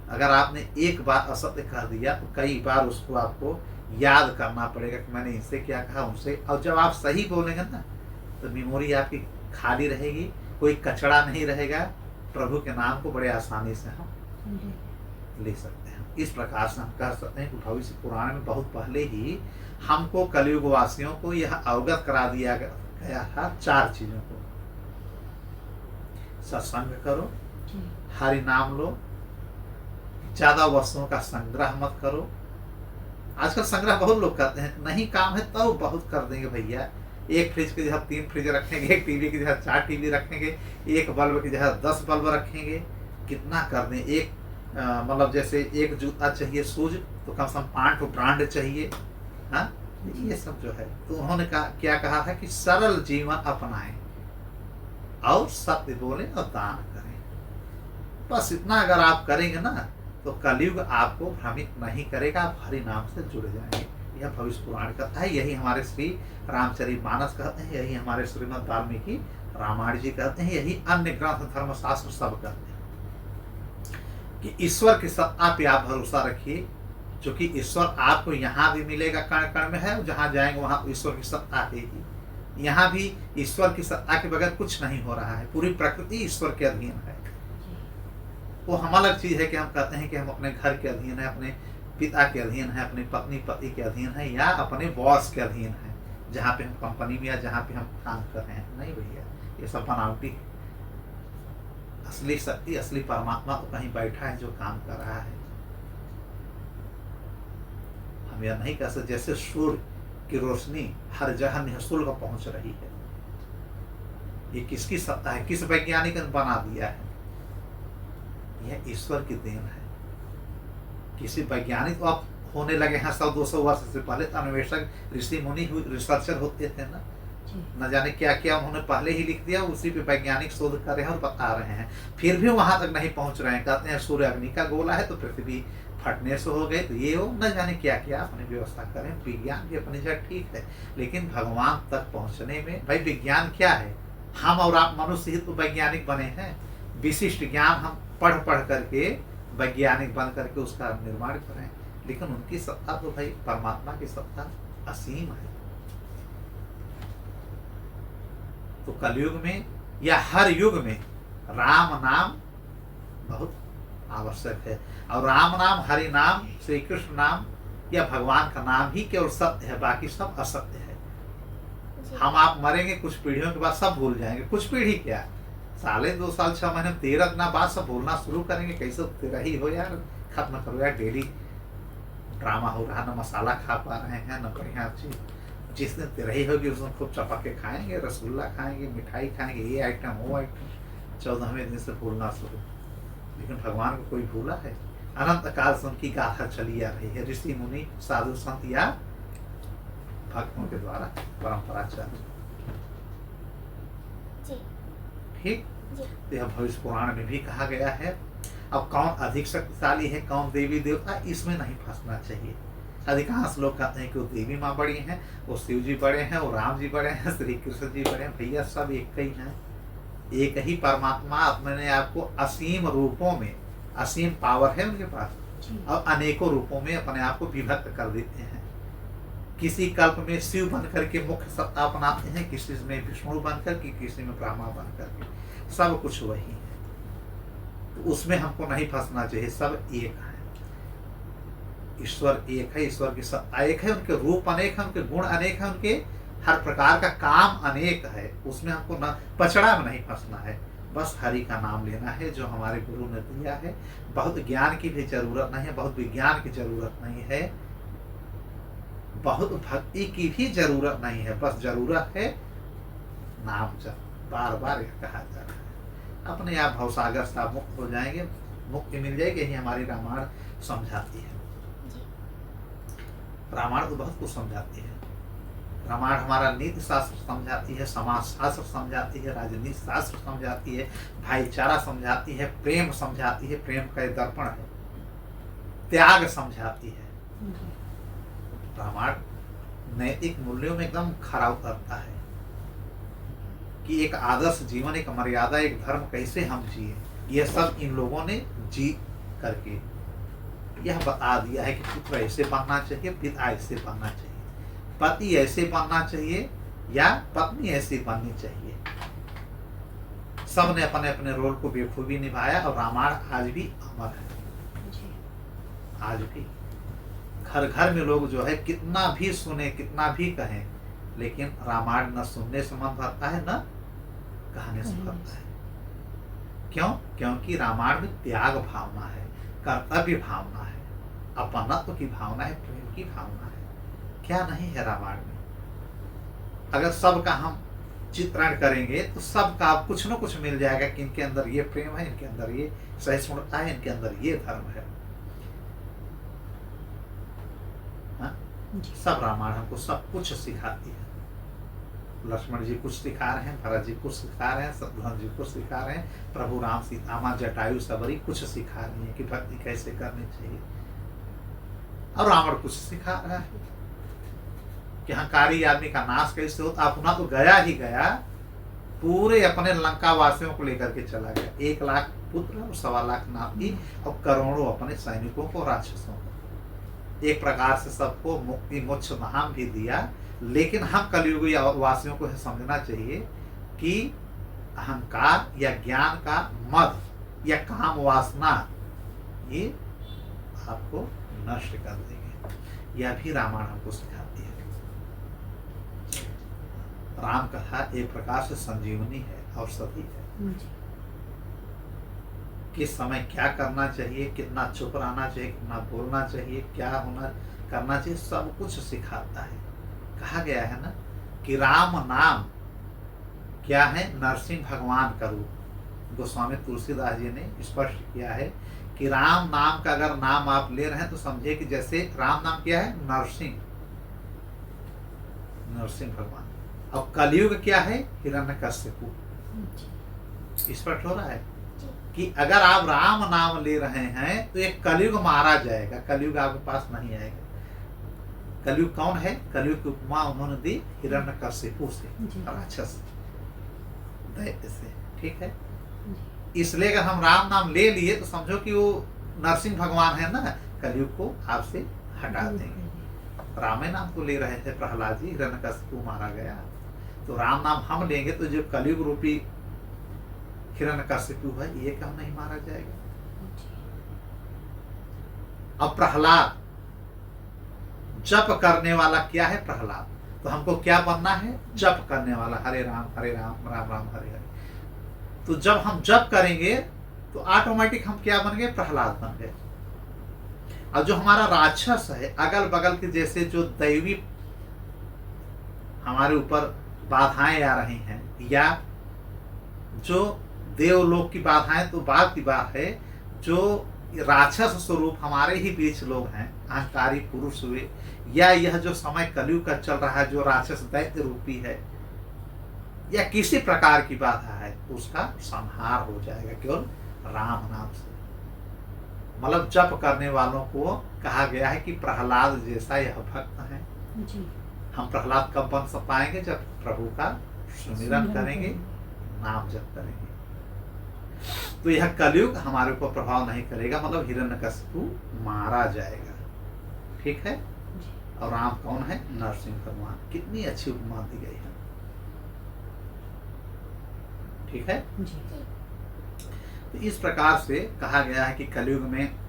अगर आपने एक बार असत्य कह दिया तो कई बार उसको आपको याद करना पड़ेगा कि मैंने इनसे क्या कहा, उनसे। और जब आप सही बोलेंगे ना, तो मेमोरी आपकी खाली रहेगी, कोई कचरा नहीं रहेगा। प्रभु के नाम को बड़े आसानी से हम ले सकते हैं। इस प्रकार से हम कह सकते हैं कि भविष्य पुराण में बहुत पहले ही हमको कलयुग वासियों को यह अवगत करा दिया गया था 4 चीजों को। सत्संग करो, हरि नाम लो, ज्यादा वस्तुओं का संग्रह मत करो। आजकल संग्रह बहुत लोग करते हैं, नहीं काम है तो बहुत कर देंगे भैया। एक फ्रिज की जगह 3 फ्रिज रखेंगे, एक टीवी की जगह 4 टीवी रखेंगे, एक बल्ब की जगह 10 बल्ब रखेंगे। कितना कर दें। एक मतलब जैसे एक जूता चाहिए शूज, तो कम से कम 5 ब्रांड चाहिए। हाँ, ये सब जो है। तो उन्होंने क्या कहा है कि सरल जीवन अपनाएं और सत्य बोले और दान करें। बस इतना अगर आप करेंगे ना, तो कलयुग आपको भ्रमित नहीं करेगा, आप हरि नाम से जुड़ जाएंगे। यह भविष्य पुराण कहता है, यही हमारे श्री रामचरितमानस कहते हैं, यही हमारे श्रीमद् वाल्मीकि रामायण जी कहते हैं, यही अन्य ग्रंथ धर्मशास्त्र सब कहते हैं कि ईश्वर की सत्ता पे आप भरोसा रखिए। जो कि ईश्वर आपको यहाँ भी मिलेगा, कण कण में है, जहाँ जाएंगे वहाँ ईश्वर की सत्ता है। यहाँ भी ईश्वर की सत्ता के बगैर कुछ नहीं हो रहा है। पूरी प्रकृति ईश्वर के अधीन है। वो हम अलग चीज है कि हम कहते हैं कि हम अपने घर के अधीन है, अपने पिता के अधीन है, अपनी पत्नी पति के अधीन है, या अपने बॉस के अधीन है, जहाँ पे हम कंपनी में या जहाँ पे हम काम कर रहे हैं। नहीं भैया, ये सब बनावटी है। असली शक्ति, असली परमात्मा तो कहीं बैठा है जो काम कर रहा है। हम यह नहीं कह सकते जैसे सूर्य की रोशनी हर जगह निःशुल्क पहुंच रही है। ये किसकी सत्ता है, किस वैज्ञानिक ने बना दिया है? यह ईश्वर की देन है। किसी वैज्ञानिक तो आप होने लगे हैं 100-200 वर्ष से पहले, तो अन्वेषक, ऋषि मुनि, रिसर्चर होते थे ना, न जाने क्या क्या उन्होंने पहले ही लिख दिया, उसी पे वैज्ञानिक शोध कर रहे हैं और बता रहे हैं। फिर भी वहां तक नहीं पहुंच रहे हैं। कहते हैं सूर्य अग्नि का गोला है तो पृथ्वी फटने से हो गए, तो ये हो, न जाने क्या क्या अपनी व्यवस्था करें। विज्ञान भी अपनी जगह ठीक है, लेकिन भगवान तक पहुंचने में, भाई विज्ञान क्या है? हम और आप मनुष्य ही तो वैज्ञानिक बने हैं। विशिष्ट ज्ञान हम पढ़ करके वैज्ञानिक बन करके उसका निर्माण करें। लेकिन उनकी सत्ता तो भाई परमात्मा की सत्ता असीम है। तो कलयुग में या हर युग में राम नाम बहुत आवश्यक है। और राम नाम, हरि नाम, श्री कृष्ण नाम या भगवान का नाम ही केवल सत्य है, बाकी सब असत्य है। हम आप मरेंगे, कुछ पीढ़ियों के बाद सब भूल जाएंगे। कुछ पीढ़ी क्या, साले 2 साल 6 महीने 13 दिनों बाद सब बोलना शुरू करेंगे। कैसे 13 ही हो यार, खत्म करो यार। डेली ड्रामा हो रहा, न मसाला खा पा रहे हैं, न बढ़िया चीज। जिस दिन 13 ही होगी उस दिन खूब चपक के खाएंगे, रसगुल्ला खाएंगे, मिठाई खाएंगे, ये आइटम वो आइटम। 14वें दिन से भूलना शुरू। लेकिन भगवान को कोई भूला है? अनंत काल से उनकी गाथा चली आ रही है, ऋषि मुनि, साधु संत या भक्तों के द्वारा परंपरा चल। ठीक, तो यह भविष्य पुराण में भी कहा गया है। अब कौन अधिक शक्तिशाली है, कौन देवी देवता, इसमें नहीं फंसना चाहिए। अधिकांश लोग कहते हैं कि वो देवी माँ बड़ी हैं, वो शिव जी बड़े हैं, वो राम जी बड़े हैं, श्री कृष्ण जी बड़े हैं। भैया सब एक ही हैं। एक ही परमात्मा अपने आपको असीम रूपों में, असीम पावर है उनके पास, और अनेकों रूपों में अपने आप को विभक्त कर देते हैं। किसी कल्प में शिव बन करके मुख्य सत्ता अपनाते हैं, किसी में विष्णु बनकर के, किसी में ब्रह्मा बन करके। सब कुछ वही है। तो उसमें हमको नहीं फंसना चाहिए। सब एक है। ईश्वर एक है, ईश्वर की सत्ता एक है, उनके रूप अनेक है, उनके गुण अनेक है, उनके हर प्रकार का काम अनेक है। उसमें हमको न पचड़ा में नहीं फंसना है। बस हरि का नाम लेना है जो हमारे गुरु ने दिया है। बहुत ज्ञान की भी जरूरत नहीं है, बहुत विज्ञान की जरूरत नहीं है। बहुत भक्ति की भी जरूरत नहीं है, बस जरूरत है नाम जप। बार बार यह कहा जा रहा है, अपने आप भवसागर से आप मुक्त हो जाएंगे, मुक्ति मिल जाएगी। यही हमारी रामायण समझाती है। रामायण तो बहुत कुछ समझाती है। रामायण हमारा नीति शास्त्र समझाती है, समाज शास्त्र समझाती है, राजनीति शास्त्र समझाती है, भाईचारा समझाती है, प्रेम समझाती है, प्रेम का दर्पण है, त्याग समझाती है। रामायण नैतिक मूल्यों में एकदम खरा उतरता है कि एक आदर्श जीवन, एक मर्यादा, एक धर्म कैसे हम जिए। यह सब इन लोगों ने जी करके यह बता दिया है कि पुत्र ऐसे बनना चाहिए, पिता ऐसे बनना चाहिए, पति ऐसे बनना चाहिए या पत्नी ऐसी बननी चाहिए। सबने अपने अपने रोल को बेखूबी निभाया और रामायण आज भी अमर है। आज भी घर घर में लोग जो है कितना भी सुने, कितना भी कहें, लेकिन रामायण न सुनने से मन भरता है, न कहने से भरता है। क्यों? क्योंकि रामायण में त्याग भावना है, कर्तव्य भावना है, अपनत्व की भावना है, प्रेम की भावना है। क्या नहीं है रामायण में? अगर सबका हम चित्रण करेंगे तो सबका कुछ न कुछ मिल जाएगा कि इनके अंदर ये प्रेम है, इनके अंदर ये सहिष्णुता है, इनके अंदर ये धर्म है। सब रामायण हमको सब कुछ सिखाती है। लक्ष्मण जी कुछ सिखा रहे हैं, भरत जी कुछ सिखा रहे हैं, शत्रुघ्न जी कुछ सिखा रहे हैं, प्रभु राम सीता माँ जटायु सबरी कुछ सिखा रही है कि भक्ति कैसे करनी चाहिए। और रावण कुछ सिखा रहा है कि अहंकारी आदमी का नाश कैसे होता। अपना तो गया ही गया, पूरे अपने लंका वासियों को लेकर के चला गया। 1 लाख पुत्र और 1.25 लाख नाती और करोड़ों अपने सैनिकों को, राक्षसों को। एक प्रकार से सबको मुक्ति मोक्ष धाम भी दिया। लेकिन हम कलयुगी वासियों को समझना चाहिए कि अहंकार या ज्ञान का मद या काम वासना ये आपको नष्ट कर देंगे। यह भी रामायण हमको सिखाती है। राम कथा एक प्रकार से संजीवनी है, औषधि है। किस समय क्या करना चाहिए, कितना चुप रहना चाहिए, कितना बोलना चाहिए, क्या होना करना चाहिए, सब कुछ सिखाता है। कहा गया है ना कि राम नाम क्या है? नरसिंह भगवान का रूप। गोस्वामी तुलसीदास जी ने स्पष्ट किया है कि राम नाम का अगर नाम आप ले रहे हैं तो समझिए कि जैसे राम नाम क्या है? नरसिंह, नरसिंह भगवान। और कलयुग क्या है? हिरण्यकश्यपु। स्पष्ट हो रहा है कि अगर आप राम नाम ले रहे हैं तो एक कलयुग मारा जाएगा, कलयुग आपके पास नहीं आएगा। कलयुग कौन है? कलयुग की उपमा उन्होंने दी हिरण्यकश्यपु से, राक्षस दैत्य से। ठीक है, इसलिए अगर हम राम नाम ले लिए तो समझो कि वो नरसिंह भगवान है ना, कलयुग को आपसे हटा देंगे। रामे नाम तो ले रहे थे प्रहलाद जी, हिरण्यकश्यपु मारा गया। तो राम नाम हम लेंगे तो जो कलयुग रूपी हिरण्यकश्यपु है ये क्यों नहीं मारा जाएगा? अब प्रहलाद जप करने वाला क्या है? प्रहलाद। तो हमको क्या बनना है? जप करने वाला। हरे राम राम राम हरे हरे। तो जब हम जप करेंगे तो ऑटोमेटिक हम क्या बन गए? प्रहलाद बन गए। और जो हमारा राक्षस है, अगल बगल के जैसे जो दैवी हमारे ऊपर बाधाएं आ रही हैं, या जो देवलोक की बाधाएं तो बात की बात है, जो राक्षस स्वरूप हमारे ही बीच लोग हैं, अहंकारी पुरुष हुए, या यह जो समय कलयुग का चल रहा है जो राक्षस दैत्य रूपी है, या किसी प्रकार की बाधा है, उसका संहार हो जाएगा केवल राम नाम से। मतलब जप करने वालों को कहा गया है कि प्रहलाद जैसा यह भक्त है। हम प्रहलाद कब बन पाएंगे? जब प्रभु का सुमिरन करेंगे, नाम जप करेंगे। तो यह कलयुग हमारे ऊपर प्रभाव नहीं करेगा, मतलब हिरण्यकश्यपु मारा जाएगा। ठीक है। और राम कौन है? नरसिंह भगवान। कितनी अच्छी उपमा दी गई है। ठीक है। तो इस प्रकार से कहा गया है कि कलयुग में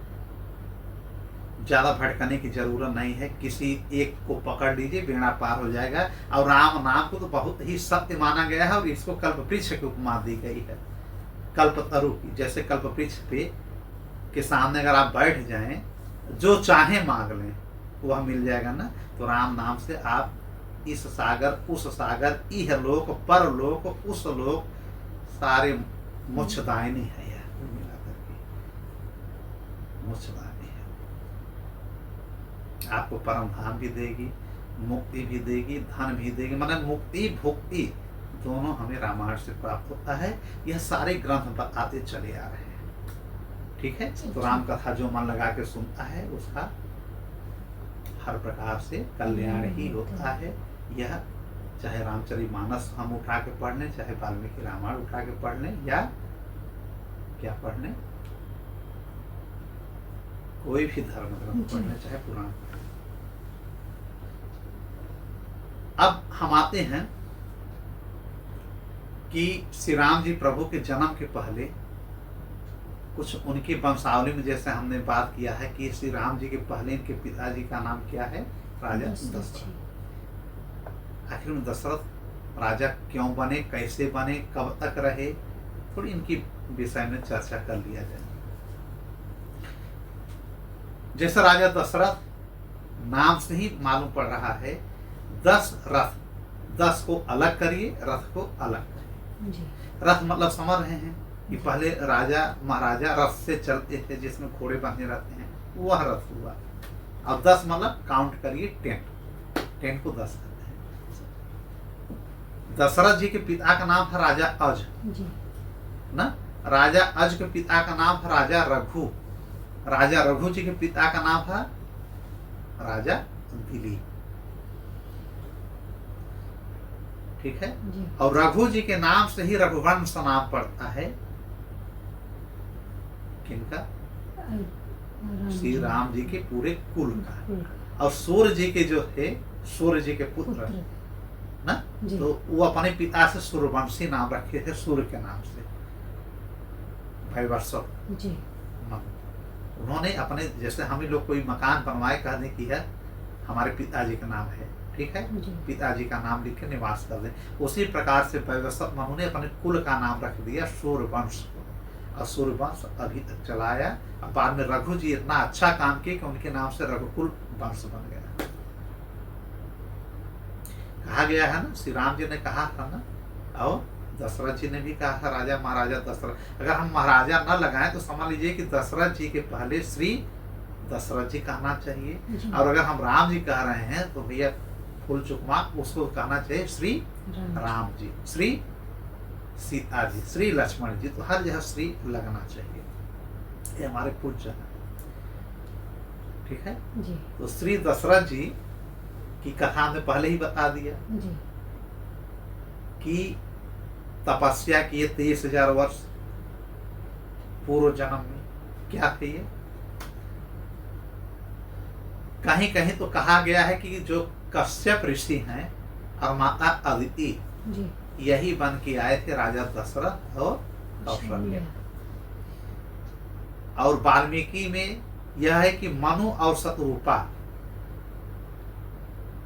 ज्यादा भटकने की जरूरत नहीं है, किसी एक को पकड़ लीजिए, बेड़ा पार हो जाएगा। और राम नाम को तो बहुत ही सत्य माना गया है, और इसको कल्पवृक्ष की उपमा दी गई है, कल्पतरु की। जैसे कल्पवृक्ष पे के सामने अगर आप बैठ जाएं, जो चाहे मांग लें, वह मिल जाएगा ना। तो राम नाम से आप इस सागर उस सागर, इह लोक पर लोक उस लोक, सारे मोक्षदायिनी है यह, कुल मिलाकर के मोक्षदायिनी है। आपको परम धाम भी देगी, मुक्ति भी देगी, धन भी देगी। माने मुक्ति भुक्ति दोनों हमें रामायण से प्राप्त होता है। यह सारे ग्रंथ बताते चले आ रहे हैं। ठीक है। तो राम कथा जो मन लगा के सुनता है उसका हर प्रकार से कल्याण ही होता है। यह चाहे रामचरितमानस हम उठा के पढ़ लें, चाहे वाल्मीकि रामायण उठा के पढ़ लें, या क्या पढ़ लें, कोई भी धर्म ग्रंथ पढ़ लें, चाहे पुराण पढ़ लें। अब हम आते हैं कि श्री राम जी प्रभु के जन्म के पहले कुछ उनकी वंशावली में, जैसे हमने बात किया है कि श्री राम जी के पहले इनके पिताजी का नाम क्या है, राजा दशरथ। आखिर में दशरथ राजा क्यों बने, कैसे बने, कब तक रहे, थोड़ी इनकी विषय में चर्चा कर लिया जाए। जैसे राजा दशरथ नाम से ही मालूम पड़ रहा है, 10 रथ, 10 को अलग करिए, रथ को अलग करिए। रथ मतलब समझ रहे हैं कि पहले राजा महाराजा रथ से चलते थे, जिसमें घोड़े बांधे रहते हैं, वह रथ हुआ। अब 10 मतलब काउंट करिए, टेंट को 10 करते हैं। दशरथ जी के पिता का नाम था राजा अज ना। राजा अज के पिता का नाम था राजा रघु। राजा रघु जी के पिता का नाम था राजा दिलीप। ठीक है। और रघु जी के नाम से ही रघुवंश नाम पड़ता है। किनका? श्री राम जी के पूरे कुल का। और सूर्य जी के जो थे, सूर्य जी के पुत्र ना, तो वो अपने पिता से सूर्यवंशी नाम रखे थे, सूर्य के नाम से। भाई वर्षव उन्होंने अपने, जैसे हम ही लोग कोई मकान बनवाए, कहने की है हमारे पिताजी का नाम है, ठीक है, पिताजी का नाम लिख के निवास कर दें। उसी प्रकार से वैवस्वत मनु ने अपने कुल का नाम रख दिया सूर्यवंश को, और सूर्यवंश अभी तक चलाया। और बाद में रघु जी इतना अच्छा काम किए कि उनके नाम से रघुकुल वंश बन गया। कहा गया है ना, श्री राम जी ने कहा था ना, और दशरथ जी ने भी कहा था राजा महाराजा दशरथ। अगर हम महाराजा न लगाएं तो समझ लीजिए कि दशरथ जी के पहले श्री दशरथ जी कहना चाहिए। और अगर हम राम जी कह रहे हैं तो भैया फुल चुकमा उसको कहना चाहिए श्री राम जी, श्री सीता जी, श्री लक्ष्मण जी। तो हर जगह श्री लगना चाहिए, ये हमारे पूज्य है। ठीक है जी। तो श्री दशरथ जी की कथा हमने पहले ही बता दिया जी, कि तपस्या किए 23,000 वर्ष पूर्व जन्म में। क्या थे ये? कहीं कहीं तो कहा गया है कि जो कश्यप ऋषि हैं और माता अदिति, यही बन के आए थे राजा दशरथ और कौशल्या। और वाल्मीकि में यह है कि मनु और शतरूपा,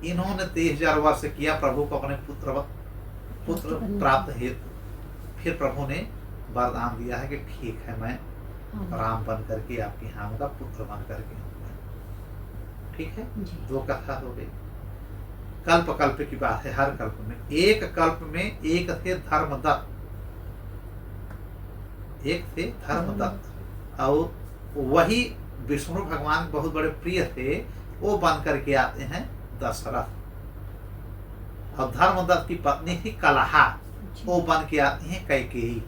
इन्होंने 23,000 वर्ष किया प्रभु को अपने पुत्र प्राप्त हेतु। फिर प्रभु ने वरदान दिया है कि ठीक है, मैं राम बन करके आपके यहाँ का पुत्र बन करके आऊंगा। ठीक है। 2 कथा हो गई। कल्प कल्प की बात है। हर कल्प में, एक कल्प में एक थे धर्मदत्त, एक थे धर्मदत्त, और वही विष्णु भगवान बहुत बड़े प्रिय थे। वो बन करके आते हैं दशरथ। और धर्मदत्त की पत्नी थी कलहा, वो बन के आती हैं कैकेयी।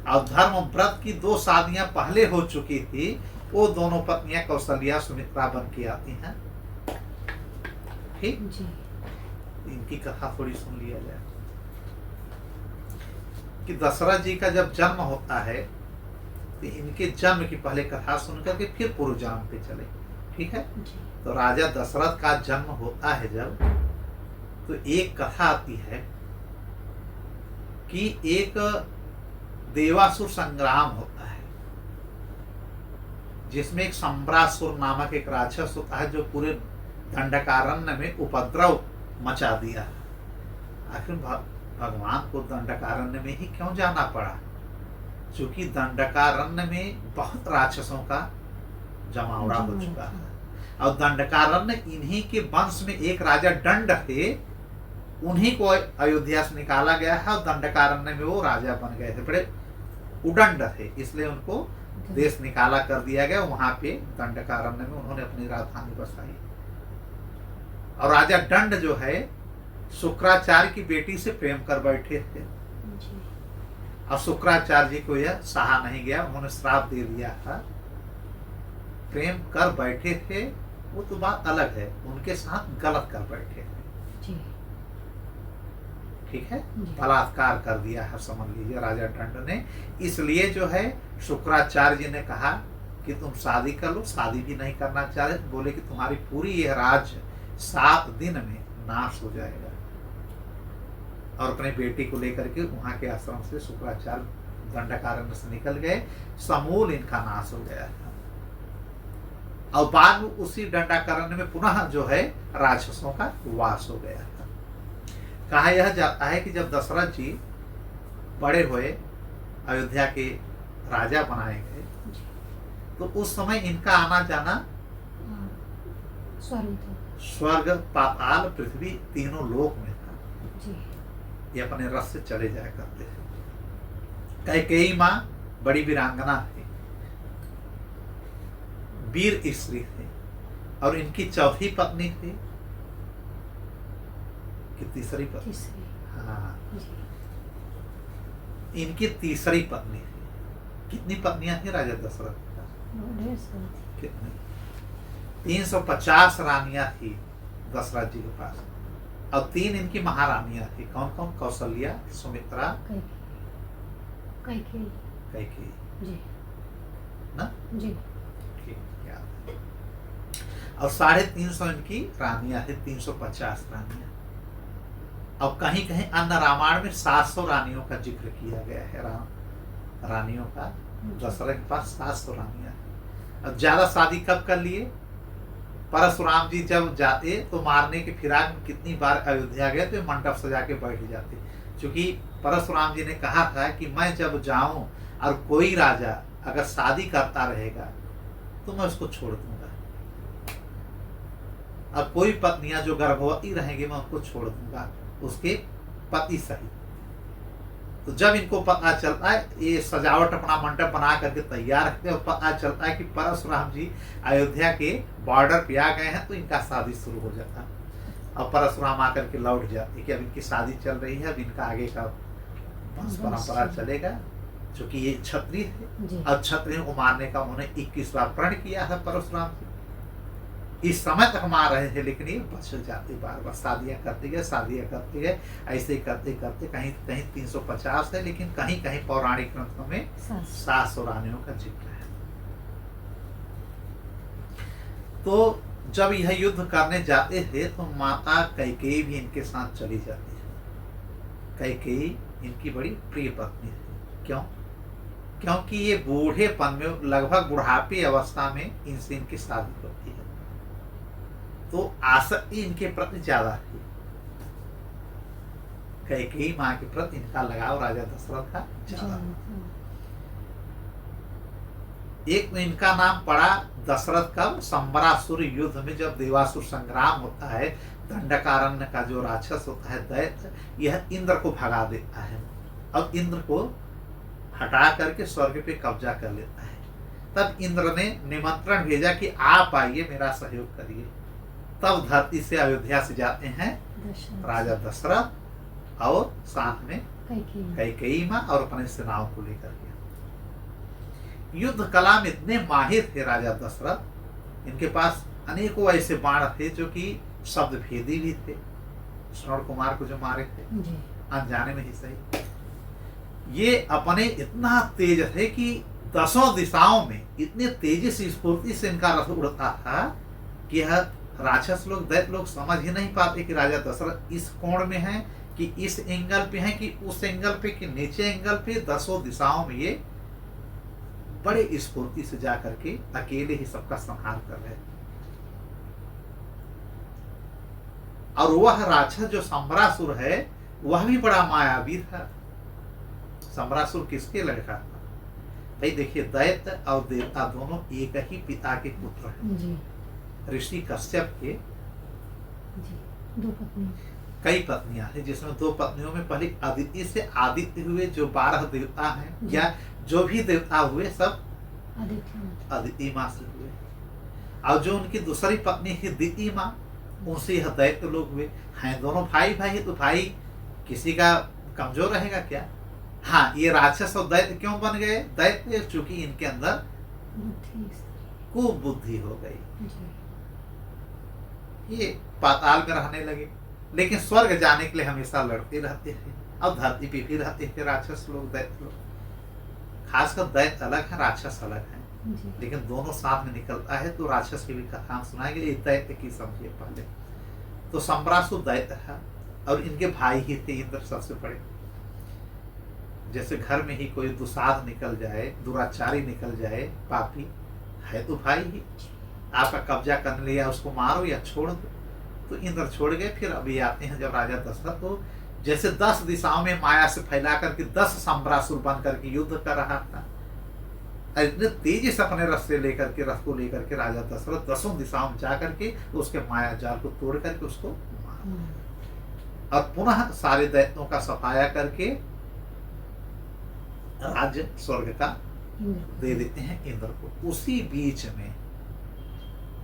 और धर्मव्रत की 2 शादियां पहले हो चुकी थी, वो दोनों पत्नियां कौशल्या सुमित्रा बन के आती हैं। ठीक। इनकी कथा थोड़ी सुन लिया जाए कि दशरथ जी का जब जन्म होता है तो इनके जन्म की पहले कथा सुनकर के फिर पूर्व जन्म पे चले। ठीक है। तो राजा दशरथ का जन्म होता है जब, तो एक कथा आती है कि एक देवासुर संग्राम होता है, जिसमें एक सम्रासुर नामक एक राक्षस होता है जो पूरे दंडकारण्य में उपद्रव मचा दिया। आखिर भगवान को दंडकारण्य में ही क्यों जाना पड़ा? क्योंकि दंडकारण्य में बहुत राक्षसों का जमावड़ा हो चुका है। और दंडकारण्य इन्हीं के वंश में एक राजा दंड थे, उन्हीं को अयोध्या से निकाला गया है और दंडकारण्य में वो राजा बन गए थे, बड़े उदंड थे, इसलिए उनको देश निकाला कर दिया गया। वहां पे दंडकारण्य में उन्होंने अपनी राजधानी बसाई। और राजा दंड जो है शुक्राचार्य की बेटी से प्रेम कर बैठे थे, जी। और शुक्राचार्य जी को यह सहा नहीं गया, उन्होंने श्राप दे दिया था। प्रेम कर बैठे थे वो तो बात अलग है, उनके साथ गलत कर बैठे थे, जी। ठीक है, जी। बलात्कार कर दिया है समझ लीजिए राजा दंड ने। इसलिए जो है शुक्राचार्य जी ने कहा कि तुम शादी कर लो, शादी भी नहीं करना चाह रहे, बोले कि तुम्हारी पूरी यह राज्य 7 दिन में नाश हो जाएगा। और अपने बेटी को लेकर के वहां के आश्रम से शुक्राचार्य दंडकारण्य से निकल गए, समूल इनका नाश हो गया था। और बाद में उसी दंडकारण्य में पुनः जो है राक्षसों का वास हो गया था। कहा यह जाता है कि जब दशरथ जी बड़े हुए, अयोध्या के राजा बनाए गए, तो उस समय इनका आना जाना स्वर्ग, पाताल, पृथ्वी तीनों लोक में था। जी। ये अपने रस से चले जाया करते थे। कैकेयी माँ बड़ी वीरांगना थी, वीर स्त्री थी, और इनकी चौथी पत्नी थी कि तीसरी पत्नी, हाँ, इनकी तीसरी पत्नी थी। कितनी पत्नियां थी राजा दशरथ का? कितनी? 350 रानियां थी दशरथ जी के पास, और 3 इनकी महारानियां थी। कौन कौन? कौशल्या, सुमित्रा, कैकेयी, जी। ना? जी। ठीक, याद है। और 350 इनकी रानियां थी, 350 रानियां। और कहीं कहीं अन्य रामायण में 700 रानियों का जिक्र किया गया है। रानियों का दशरथ के पास 700 रानियां। अब ज्यादा शादी कब कर लिए? परशुराम जी जब जाते तो मारने के फिराक में कितनी बार अयोध्या गए तो मंडप सजा के बैठ जाते, क्योंकि परशुराम जी ने कहा था कि मैं जब जाऊं और कोई राजा अगर शादी करता रहेगा तो मैं उसको छोड़ दूंगा, और कोई पत्नियां जो गर्भवती रहेंगी मैं उनको छोड़ दूंगा, उसके पति सही। तो जब इनको पता चलता है, ये सजावट अपना मंडप बना करके तैयार रखते हैं, और पता चलता है कि परशुराम जी अयोध्या के बॉर्डर पे आ गए हैं, तो इनका शादी शुरू हो जाता है। अब परशुराम आकर के लौट जाते कि अब इनकी शादी चल रही है, अब इनका आगे का वंश परंपरा चलेगा, क्योंकि ये क्षत्रिय थे। अब क्षत्रियों को मारने का उन्होंने 21 बार प्रण किया है परशुराम जी। इस समय तक मार रहे थे, लेकिन ये बच जाते, बार बार शादियां करते गए, ऐसे ही करते करते कहीं कहीं 350 है, लेकिन कहीं कहीं पौराणिक ग्रंथों में 700 रानियों का जिक्र है। तो जब यह युद्ध करने जाते थे तो माता कैकेयी भी इनके साथ चली जाती है। कैकेयी इनकी बड़ी प्रिय पत्नी थी। क्यों? क्योंकि ये बूढ़ेपन में, लगभग बुढ़ापे अवस्था में इनसे इनकी शादी होती है, तो आसक्ति इनके प्रति ज्यादा थी। कैकेयी माँ के प्रति इनका लगाव राजा दशरथ का ज्यादा। एक में इनका नाम पड़ा दशरथ कब? संबरासुर युद्ध में, जब देवासुर संग्राम होता है, दंडकारण्य का जो राक्षस होता है दैत्य, यह इंद्र को भगा देता है, अब इंद्र को हटा करके स्वर्ग पे कब्जा कर लेता है। तब इंद्र ने निमंत्रण भेजा कि आप आइए, मेरा सहयोग करिए। तब धरती से अयोध्या से जाते हैं राजा दशरथ और साथ में कैकेयी माँ और अपने सेनाओं को लेकर के। युद्ध कला में इतने माहिर थे राजा दशरथ, इनके पास अनेकों ऐसे बाण थे जो कि शब्द भेदी भी थे। श्रवण कुमार को जो मारे थे अनजाने में ही सही, ये अपने इतना तेज थे कि 10 दिशाओं में इतने तेजी से स्फूर्ति से इनका रथ उड़ता था कि यह राक्षस लोग, दैत्य लोग समझ ही नहीं पाते कि राजा दशरथ इस कोण में है कि इस एंगल पे है कि उस एंगल पे कि नीचे एंगल पे। 10 दिशाओं में ये बड़े स्फूर्ति से जाकर के अकेले ही सबका संहार कर रहे थे। और वह राक्षस जो संबरासुर है वह भी बड़ा मायावी था। संबरासुर किसके लड़का था भाई? देखिए, दैत्य और देवता दोनों एक ही पिता के पुत्र हैं। ऋषि कश्यप के जी, 2 पत्नी। कई पत्नियां हैं, जिसमें 2 पत्नियों में पहले अदिति से आदित्य हुए, जो 12 देवता हैं जी। या जो भी देवता हुए सब आदित्य। अदिति माँ से हुए। और जो उनकी दूसरी पत्नी थी दिति माँ, उनसे यह दैत्य लोग हुए हैं। दोनों भाई भाई है, तो भाई किसी का कमजोर रहेगा क्या? हाँ, ये राक्षस और दैत्य क्यों बन गए? दैत्य चूंकि इनके अंदर बुद्धि। कुबुद्धि हो गई, जी। ये पाताल में रहने लगे, लेकिन स्वर्ग जाने के लिए हमेशा लड़ते रहते थे। अब धरती पे भी रहते थे राक्षस लोग, दैत्य लोग। खासकर दैत्य अलग है, राक्षस अलग है, जी। लेकिन दोनों साथ में निकलता है। तो राक्षस की भी कथा सुनाएंगे। ये दैत्य की समझिए पहले। तो सम्रासुर दैत्य है और इनके भाई ही थे इंद्र सबसे बड़े। जैसे घर में ही कोई दुसाध निकल जाए, दुराचारी निकल जाए, पापी है तो भाई ही। आपका कब्जा करने लिया, उसको मारो या छोड़ दो। तो इंद्र छोड़ गए। फिर अभी आते हैं जब राजा दशरथ को, जैसे 10 दिशाओं में माया से फैला करके 10 सम्रासुर बन करके युद्ध कर रहा था। इतने तेजी से अपने रथ को लेकर के राजा दशरथ 10 दिशाओं में जा करके उसके माया जाल को तोड़ करके उसको मारा और पुनः सारे दैत्यों का सफाया करके राज्य स्वर्ग का दे देते हैं इंद्र को। उसी बीच में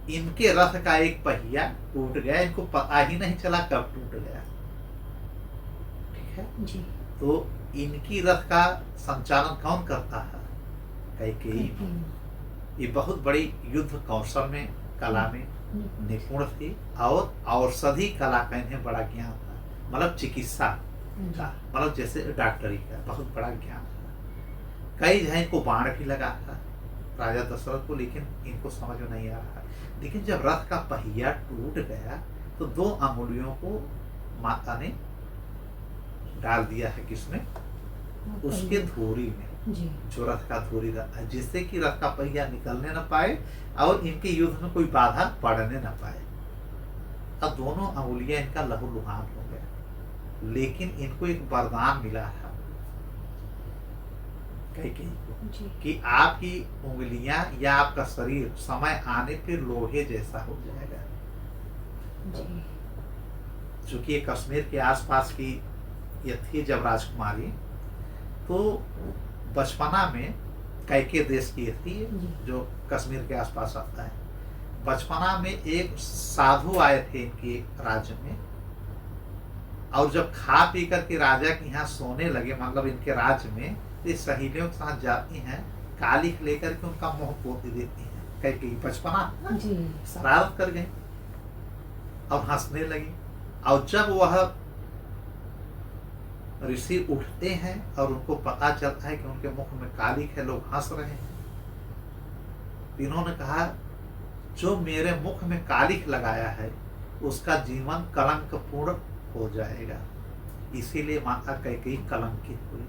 इनके रथ का एक पहिया टूट गया। इनको पता ही नहीं चला कब टूट गया। ठीक है जी। तो इनकी रथ का संचालन कौन करता है? कैकेयी। ये बहुत बड़ी युद्ध कौशल में, कला में निपुण थी और औषधि कला का इन्हें बड़ा ज्ञान था। मतलब चिकित्सा का, मतलब जैसे डॉक्टरी का बहुत बड़ा ज्ञान था। कई जगह इनको बाण भी लगा था राजा दशरथ को, लेकिन इनको समझ में नहीं आ रहा। लेकिन जब रथ का पहिया टूट गया तो 2 अंगुलियों को माता ने डाल दिया है। किसमें? उसके धूरी में जी। जो रथ का धूरी रहता है, जिससे कि रथ का पहिया निकलने न पाए और इनके युद्ध में कोई बाधा पड़ने न पाए। अब दोनों अंगुलियां इनका लहूलुहान हो गया, लेकिन इनको एक वरदान मिला है कैकेयी को कि आपकी उंगलियां या आपका शरीर समय आने पे लोहे जैसा हो जाएगा। चूंकि ये कश्मीर के आसपास की ये थी जब राजकुमारी, तो बचपना में कैके देश की थी जो कश्मीर के आसपास आता है। बचपना में एक साधु आए थे इनके राज्य में, और जब खा पी करके राजा के यहाँ सोने लगे, मतलब इनके राज्य में, ये सहेलियों के साथ जाती हैं, कालिख लेकर के उनका मुंह पोती देती हैं। कैकेयी बचपना शरारत कर गई और हंसने लगी। और जब वह ऋषि उठते हैं और उनको पता चलता है कि उनके मुख में कालिख है, लोग हंस रहे हैं, इन्होंने कहा जो मेरे मुख में कालिख लगाया है उसका जीवन कलंकपूर्ण हो जाएगा। इसीलिए माता कैकेयी कलंकित हुई।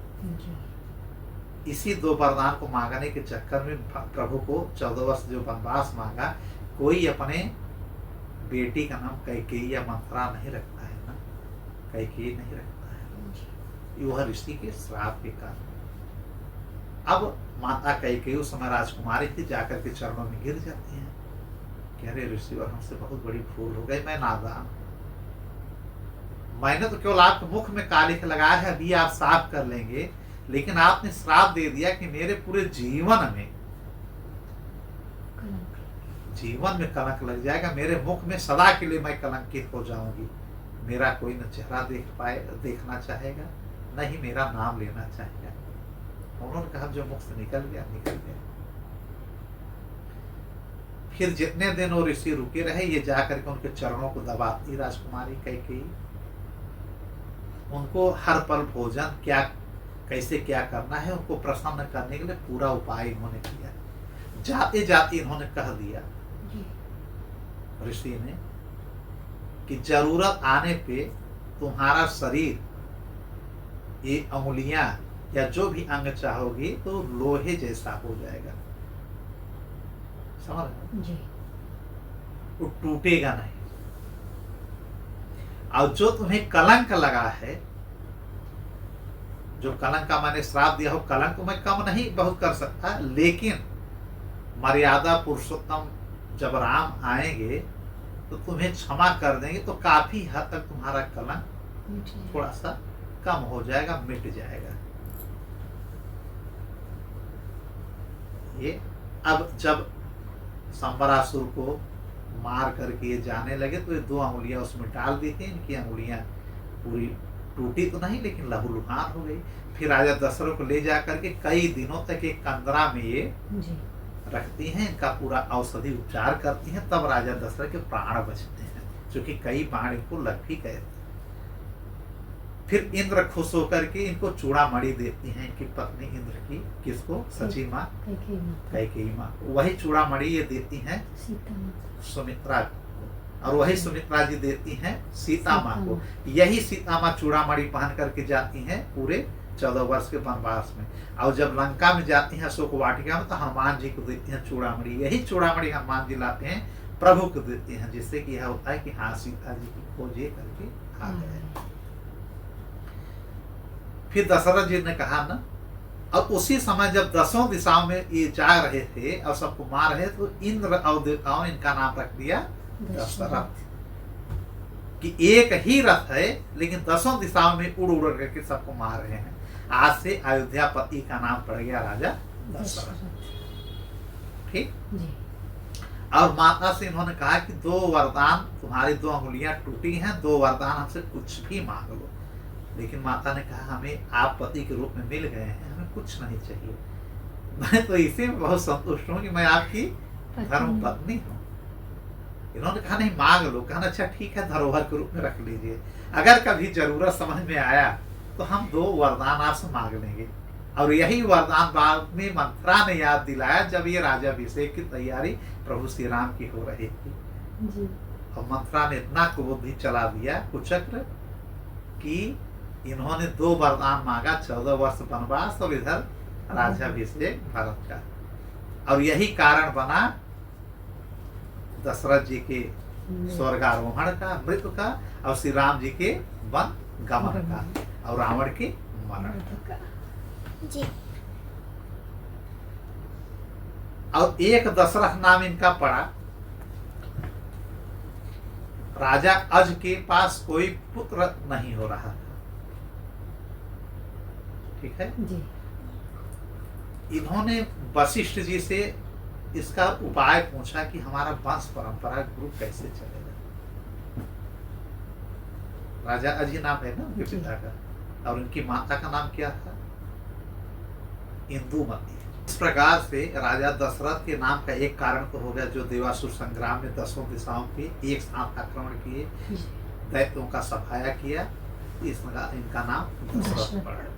इसी 2 वरदान को मांगने के चक्कर में प्रभु को 14 वर्ष जो वनवास मांगा, कोई अपने बेटी का नाम कैकेयी या मंथरा नहीं रखता है ना, कैकेयी नहीं रखता है। वह ऋषि के श्राप के कारण। अब माता कैकेयी उस समय राजकुमारी थी, जाकर के चरणों में गिर जाती हैं कि अरे ऋषिवर, हमसे बहुत बड़ी भूल हो गई, मैं नादान, मैंने तो केवल आपके मुख में कालिख लगाया है, अभी आप साफ कर लेंगे, लेकिन आपने श्राप दे दिया कि मेरे पूरे जीवन में कलंक लग जाएगा, मेरे मुख में सदा के लिए मैं कलंकित हो जाऊंगी। मेरा कोई न चेहरा देखना चाहेगा, न ही मेरा नाम लेना चाहेगा। उन्होंने कहा जो मुख से निकल गया निकल गया। फिर जितने दिन वो ऋषि रुके रहे, ये जाकर के उनके चरणों को दबाती राजकुमारी कैकेयी। उनको हर पल भोजन कैसे क्या करना है उनको प्रसन्न करने के लिए पूरा उपाय इन्होंने किया। जाते जाते इन्होंने कह दिया ऋषि ने कि जरूरत आने पे तुम्हारा शरीर, ये अंगुलियां या जो भी अंग चाहोगी तो लोहे जैसा हो जाएगा, समझ रहे? वो टूटेगा नहीं। और जो तुम्हें कलंक लगा है, जो कलंक का मैंने श्राप दिया हो, कलंक को मैं कम नहीं बहुत कर सकता, लेकिन मर्यादा पुरुषोत्तम जब राम आएंगे तो तुम्हें क्षमा कर देंगे, तो काफी हद तक तुम्हारा कलंक थोड़ा सा कम हो जाएगा, मिट जाएगा। ये अब जब संबरासुर को मार करके ये जाने लगे तो ये 2 अंगुलियां उसमें डाल दी थी। इनकी अंगुलियां पूरी टूटी तो नहीं, लेकिन लहूलुहान हो गई। फिर राजा दशरथ को ले जा करके कई दिनों तक एक कंदरा में ये जी रखती हैं, इनका पूरा औषधि उपचार करती हैं, तब राजा दशरथ के प्राण बचते हैं, क्योंकि कई बाण इनको लग भी गए थे। फिर इंद्र खुश होकर के इनको चूड़ामणि देती हैं, इनकी पत्नी इंद्र की, किसको? सची माँ, कैकेयी माँ। वही चूड़ामणि ये देती हैं सुमित्रा को, और वही सुमित्रा जी देती हैं सीता माँ को। यही सीता माँ चूड़ामणि पहन करके जाती हैं पूरे 14 वर्ष के वनवास में। और जब लंका में जाती हैं अशोक वाटिका में, तो हनुमान जी को देती हैं चूड़ामणि। यही चूड़ामणि हनुमान जी लाते हैं, प्रभु को देते हैं, जिससे कि यह होता है कि हाँ, सीता जी की खोज ये करके आ गए। फिर दशरथ जी ने कहा ना, और उसी समय जब 10 दिशाओं में ये जा रहे थे और सबको मार रहे, तो इंद्र और देवताओं ने इनका नाम रख दिया दशरथ, कि एक ही रथ है लेकिन 10 दिशाओं में उड़ उड़ करके सबको मार रहे हैं। आज से अयोध्यापति का नाम पड़ गया राजा दशरथ। ठीक। और माता से इन्होंने कहा कि 2 वरदान, तुम्हारी 2 अंगुलियां टूटी हैं, 2 वरदान हमसे कुछ भी मांग लो। लेकिन माता ने कहा, हमें आप पति के रूप में मिल गए हैं, हमें कुछ नहीं चाहिए। मैं तो इसी में बहुत संतुष्ट हूँ कि मैं आपकी धर्म पत्नी हूँ। इन्होंने कहा नहीं, मांग लो। कहा अच्छा ठीक है, धरोहर के रूप में रख लीजिए, अगर कभी जरूरत समझ में आया तो हम 2 वरदान आपसे मांग लेंगे। और यही वरदान बाद में मंथरा ने याद दिलाया, जब ये राज्याभिषेक की तैयारी प्रभु श्री राम की हो रही थी जी। और मंथरा ने इतना क्रोध चला दिया, कुचक्र, कि इन्होंने 2 वरदान मांगा, 14 वर्ष वनवास और इधर राज्याभिषेक भरत का। और यही कारण बना दशरथ जी के स्वर्गारोहण का, मृत्यु का, और श्री राम जी के वन गमन का, और रावण के मरण का जी। और एक दशरथ नाम इनका पड़ा। राजा अज के पास कोई पुत्र नहीं हो रहा था, ठीक है जी। इन्होंने वशिष्ठ जी से इसका उपाय पूछा कि हमारा वंश परंपरा गुरु कैसे चलेगा। राजा अजी नाम है ना उनके पिता का, और उनकी माता का नाम क्या था? इंदुमती। इस प्रकार से राजा दशरथ के नाम का एक कारण तो हो गया, जो देवासुर संग्राम में 10 दिशाओं पे एक साथ आक्रमण किए, दैत्यों का सफाया किया, इनका नाम दशरथ पड़ा।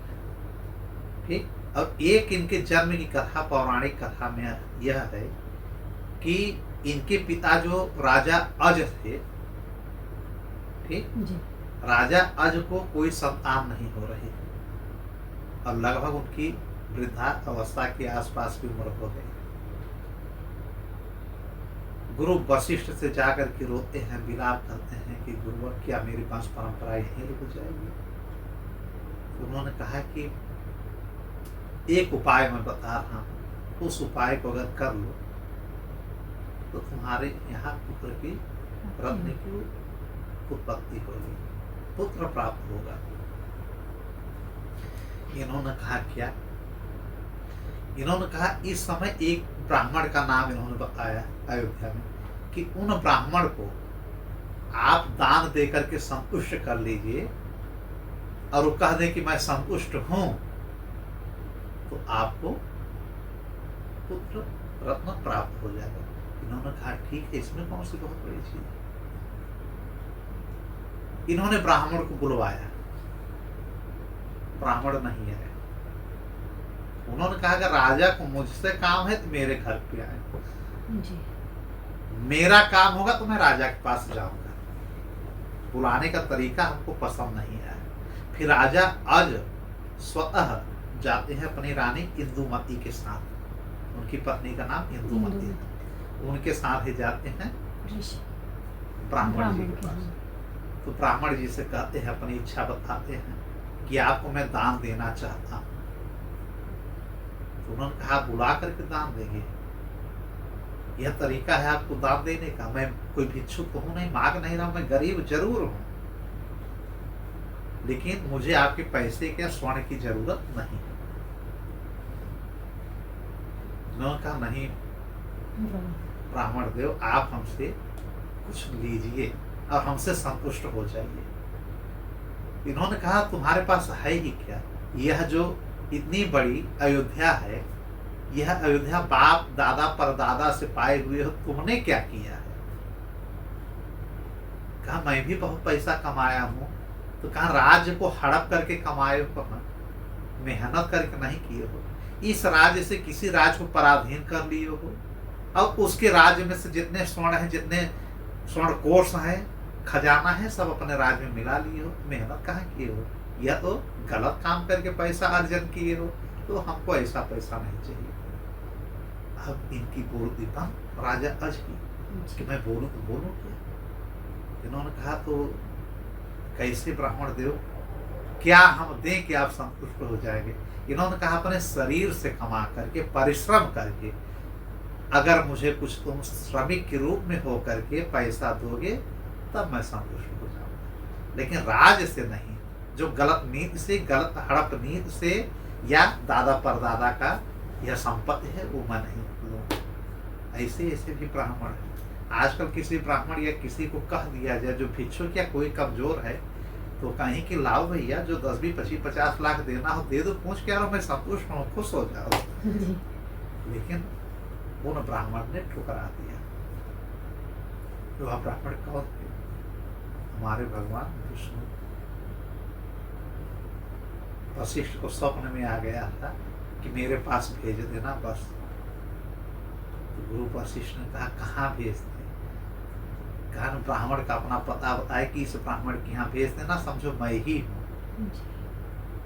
ठीक। अब एक इनके जन्म की कथा, पौराणिक कथा में यह है कि इनके पिता जो राजा अज थे, ठीक, राजा अज को कोई संतान नहीं हो रही, और लगभग उनकी वृद्धा अवस्था के आसपास की उम्र हो गई। गुरु वशिष्ठ से जाकर के रोते हैं, विलाप करते हैं कि गुरुवर, क्या मेरी वंश परंपरा यहीं रुक जाएगी? उन्होंने कहा कि एक उपाय मैं बता रहा हूँ, उस उपाय को अगर कर लो तो तुम्हारे यहाँ पुत्र की रत्न की उत्पत्ति होगी, पुत्र प्राप्त होगा। इन्होंने कहा क्या? इन्होंने कहा इस समय एक ब्राह्मण का नाम इन्होंने बताया अयोध्या में, कि उन ब्राह्मण को आप दान देकर के संतुष्ट कर लीजिए, और वो कह दे कि मैं संतुष्ट हूं, तो आपको पुत्र रत्न प्राप्त हो जाएगा। इन्होंने कहा ठीक है, इसमें कौन सी बहुत बड़ी चीज है। इन्होंने ब्राह्मण को बुलवाया, ब्राह्मण नहीं है। उन्होंने कहा अगर राजा को मुझसे काम है तो मेरे घर पे आए जी। मेरा काम होगा तो मैं राजा के पास जाऊंगा। बुलाने का तरीका हमको पसंद नहीं आया। फिर राजा अज स्वतः जाते हैं अपनी रानी इंदुमती के साथ, उनकी पत्नी का नाम इंदुमती, उनके साथ ही जाते हैं ब्राह्मण जी के पास। तो ब्राह्मण जी से कहते हैं, अपनी इच्छा बताते हैं कि आपको मैं दान देना चाहता हूँ। तो उन्होंने कहा बुला करके दान देंगे। यह तरीका है आपको दान देने का। मैं कोई भिक्षुक तो हूं नहीं, मांग नहीं रहा हूं, मैं गरीब जरूर हूं, लेकिन मुझे आपके पैसे के स्वर्ण की जरूरत नहीं है। उन्होंने कहा नहीं ब्राह्मण देव, आप हमसे कुछ लीजिए और हमसे संतुष्ट हो जाइए। इन्होंने कहा तुम्हारे पास है ही क्या? यह जो इतनी बड़ी अयोध्या है, यह अयोध्या बाप दादा परदादा से पाए हुए हो, तुमने क्या किया है? कहा मैं भी बहुत पैसा कमाया हूं। तो कहा राज्य को हड़प करके कमाए हो, कहा मेहनत करके नहीं किए हो। इस राज्य से किसी राज्य को पराधीन कर लिए हो, अब उसके राज्य में से जितने स्वर्ण है, जितने स्वर्ण कोष है, खजाना है, सब अपने राज्य में मिला लिए हो। मेहनत कहाँ किए हो? यह तो गलत काम करके पैसा अर्जन किए हो। तो हमको ऐसा पैसा नहीं चाहिए। अब इनकी बोलती बंद राजा अज की कि मैं बोलूं तो बोलूं क्या? इन्होंने कहा तो कैसे ब्राह्मण देव, क्या हम दें कि आप संतुष्ट हो जाएंगे? इन्होंने कहा अपने शरीर से कमा करके, परिश्रम करके, अगर मुझे कुछ तुम श्रमिक के रूप में हो करके पैसा दोगे तब मैं संतुष्ट हो जाऊंगा, लेकिन राज से नहीं, जो गलत नीति से, गलत हड़प नीति से या दादा परदादा का यह संपत्ति है वो मैं नहीं लूंगा। ऐसे ऐसे भी ब्राह्मण है। आजकल किसी ब्राह्मण या किसी को कह दिया जाए जो भिक्षुक या कोई कमजोर है, तो कहीं कि लाओ भैया जो 10, 20, 25, 50 लाख देना हो दे दो, पूछ के आ रहा मैं संतुष्ट हूँ, खुश हो जाओ। लेकिन उन ब्राह्मण ने ठुकरा दिया। तो वह ब्राह्मण कौन थे? हमारे भगवान विष्णु। वशिष्ठ को स्वप्न में आ गया था कि मेरे पास भेज देना बस। तो गुरु वशिष्ठ ने कहा कहाँ भेज दे? कहा ब्राह्मण का अपना पता बताए कि इस ब्राह्मण के यहाँ भेज देना, समझो मैं ही हूँ।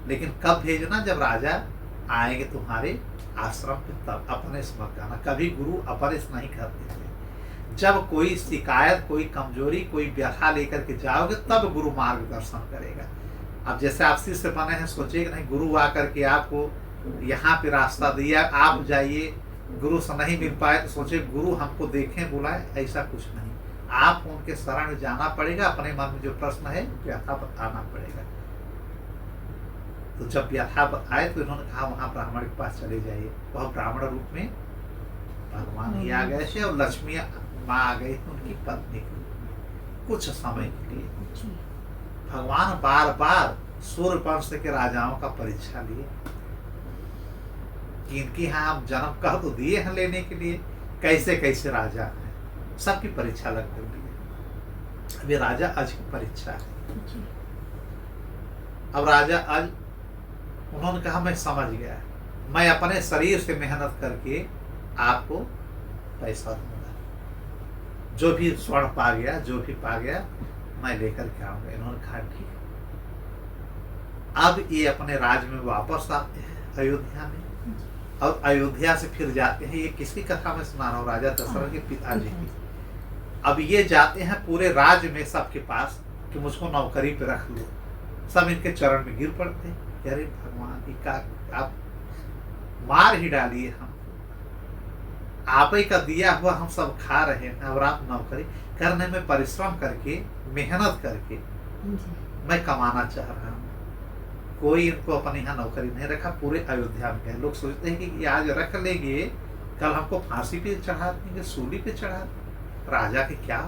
लेकिन कब भेजना? जब राजा आएंगे तुम्हारे आश्रम पे, तब अपने से मत कहना। कभी गुरु अपने से नहीं करते थे। जब कोई शिकायत, कोई कमजोरी, कोई व्यथा लेकर के जाओगे तब गुरु मार्गदर्शन करेगा। अब जैसे आप शिष्य बने हैं, सोचिए नहीं गुरु आकर के आपको यहाँ पे रास्ता दिया, आप जाइए, गुरु से नहीं मिल पाए तो सोचे गुरु हमको देखें बुलाए, ऐसा कुछ नहीं। आप उनके शरण में जाना पड़ेगा, अपने मन में जो प्रश्न है व्यथा बताना पड़ेगा। तो जब व्यथा बताए तो इन्होंने कहा वहां ब्राह्मण के पास चले जाइए। वह ब्राह्मण रूप में भगवान ही आ गए थे और लक्ष्मी माँ आ गई थी उनकी पत्नी के रूप में कुछ समय के लिए। भगवान बार बार सूर्य वंश के राजाओं का परीक्षा लिए कि इनके यहाँ हम जन्म कह तो दिए हैं लेने के लिए, कैसे कैसे राजा हैं, सबकी परीक्षा लग गई है। अब ये राजा अज की परीक्षा है। अब राजा अज, उन्होंने कहा मैं समझ गया, मैं अपने शरीर से मेहनत करके आपको पैसा दूंगा, जो भी स्वर्ण पा गया, जो भी पा गया मैं लेकर के आऊंगा। इन्होंने कहा ठीक है। अब ये अपने राज्य में वापस आते हैं अयोध्या में, और अयोध्या से फिर जाते हैं। ये किसकी कथा में सुना रहा हूँ? राजा दशरथ के पिताजी की। अब ये जाते हैं पूरे राज्य में सबके पास कि मुझको नौकरी पे रख लो। सब इनके चरण में गिर पड़ते हैं, अरे भगवान का आप मार ही डालिए, हम आप ही का दिया हुआ हम सब खा रहे हैं, और आप नौकरी करने में परिश्रम करके, मेहनत करके मैं कमाना चाह रहा हूँ। कोई इनको अपने यहाँ नौकरी नहीं रखा। पूरे अयोध्या में लोग सोचते हैं कि आज रख लेंगे, कल हमको फांसी पे चढ़ा देंगे, सूली पे चढ़ा देंगे। राजा की क्या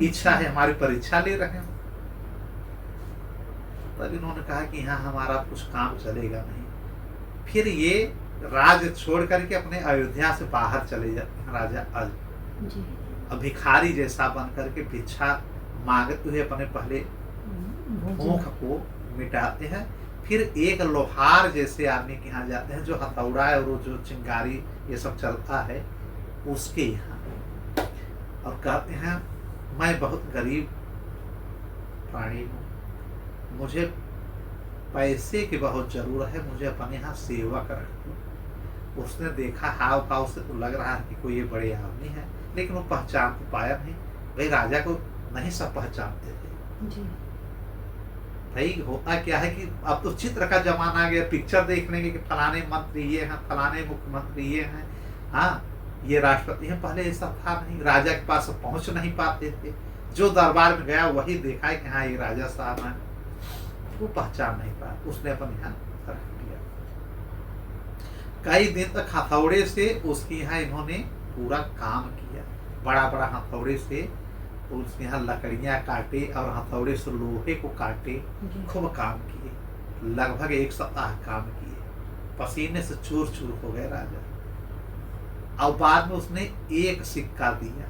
इच्छा है? हमारी परीक्षा ले रहे हैं। तब इन्होंने कहा कि यहाँ हमारा कुछ काम चलेगा नहीं। फिर ये राज्य छोड़ करके अपने अयोध्या से बाहर चले जाते हैं राजा अज। भिखारी जैसा बन करके भिक्षा मांगते हुए अपने पहले भूख को मिटाते हैं। फिर एक लोहार जैसे आदमी के यहाँ जाते हैं जो हथौड़ा और वो जो चिंगारी ये सब चलता है उसके यहाँ, और कहते हैं मैं बहुत गरीब प्राणी हूँ, मुझे पैसे की बहुत जरूरत है, मुझे अपने यहाँ सेवक रख दो। उसने देखा हाव भाव से तो लग रहा है कि कोई ये बड़े आदमी है, लेकिन वो पहचान तो पाया नहीं। भाई राजा को नहीं सब पहचानते थे जी। भाई होता क्या है कि अब तो चित्र का जमाना आ गया, पिक्चर देख लेंगे कि फलाने मंत्री ये हैं, फलाने मुख्यमंत्री ये हैं। हाँ, ये राष्ट्रपति हैं, पहले ऐसा था नहीं, राजा के पास पहुंच नहीं पाते थे। जो दरबार में गया वही देखा है कि हाँ ये राजा साहब हैं, वो पहचान नहीं पाया, उसने अपन यहाँ रख दिया। कई दिन तक हथौड़े से उसके यहाँ इन्होंने पूरा काम किया, बड़ा बड़ा हथौड़े से उसके यहाँ लकड़ियाँ काटे और हथौड़े से लोहे को काटे, खूब काम किए, लगभग 1 सप्ताह काम किए, पसीने से चूर चूर हो गए राजा। और बाद में उसने एक सिक्का दिया,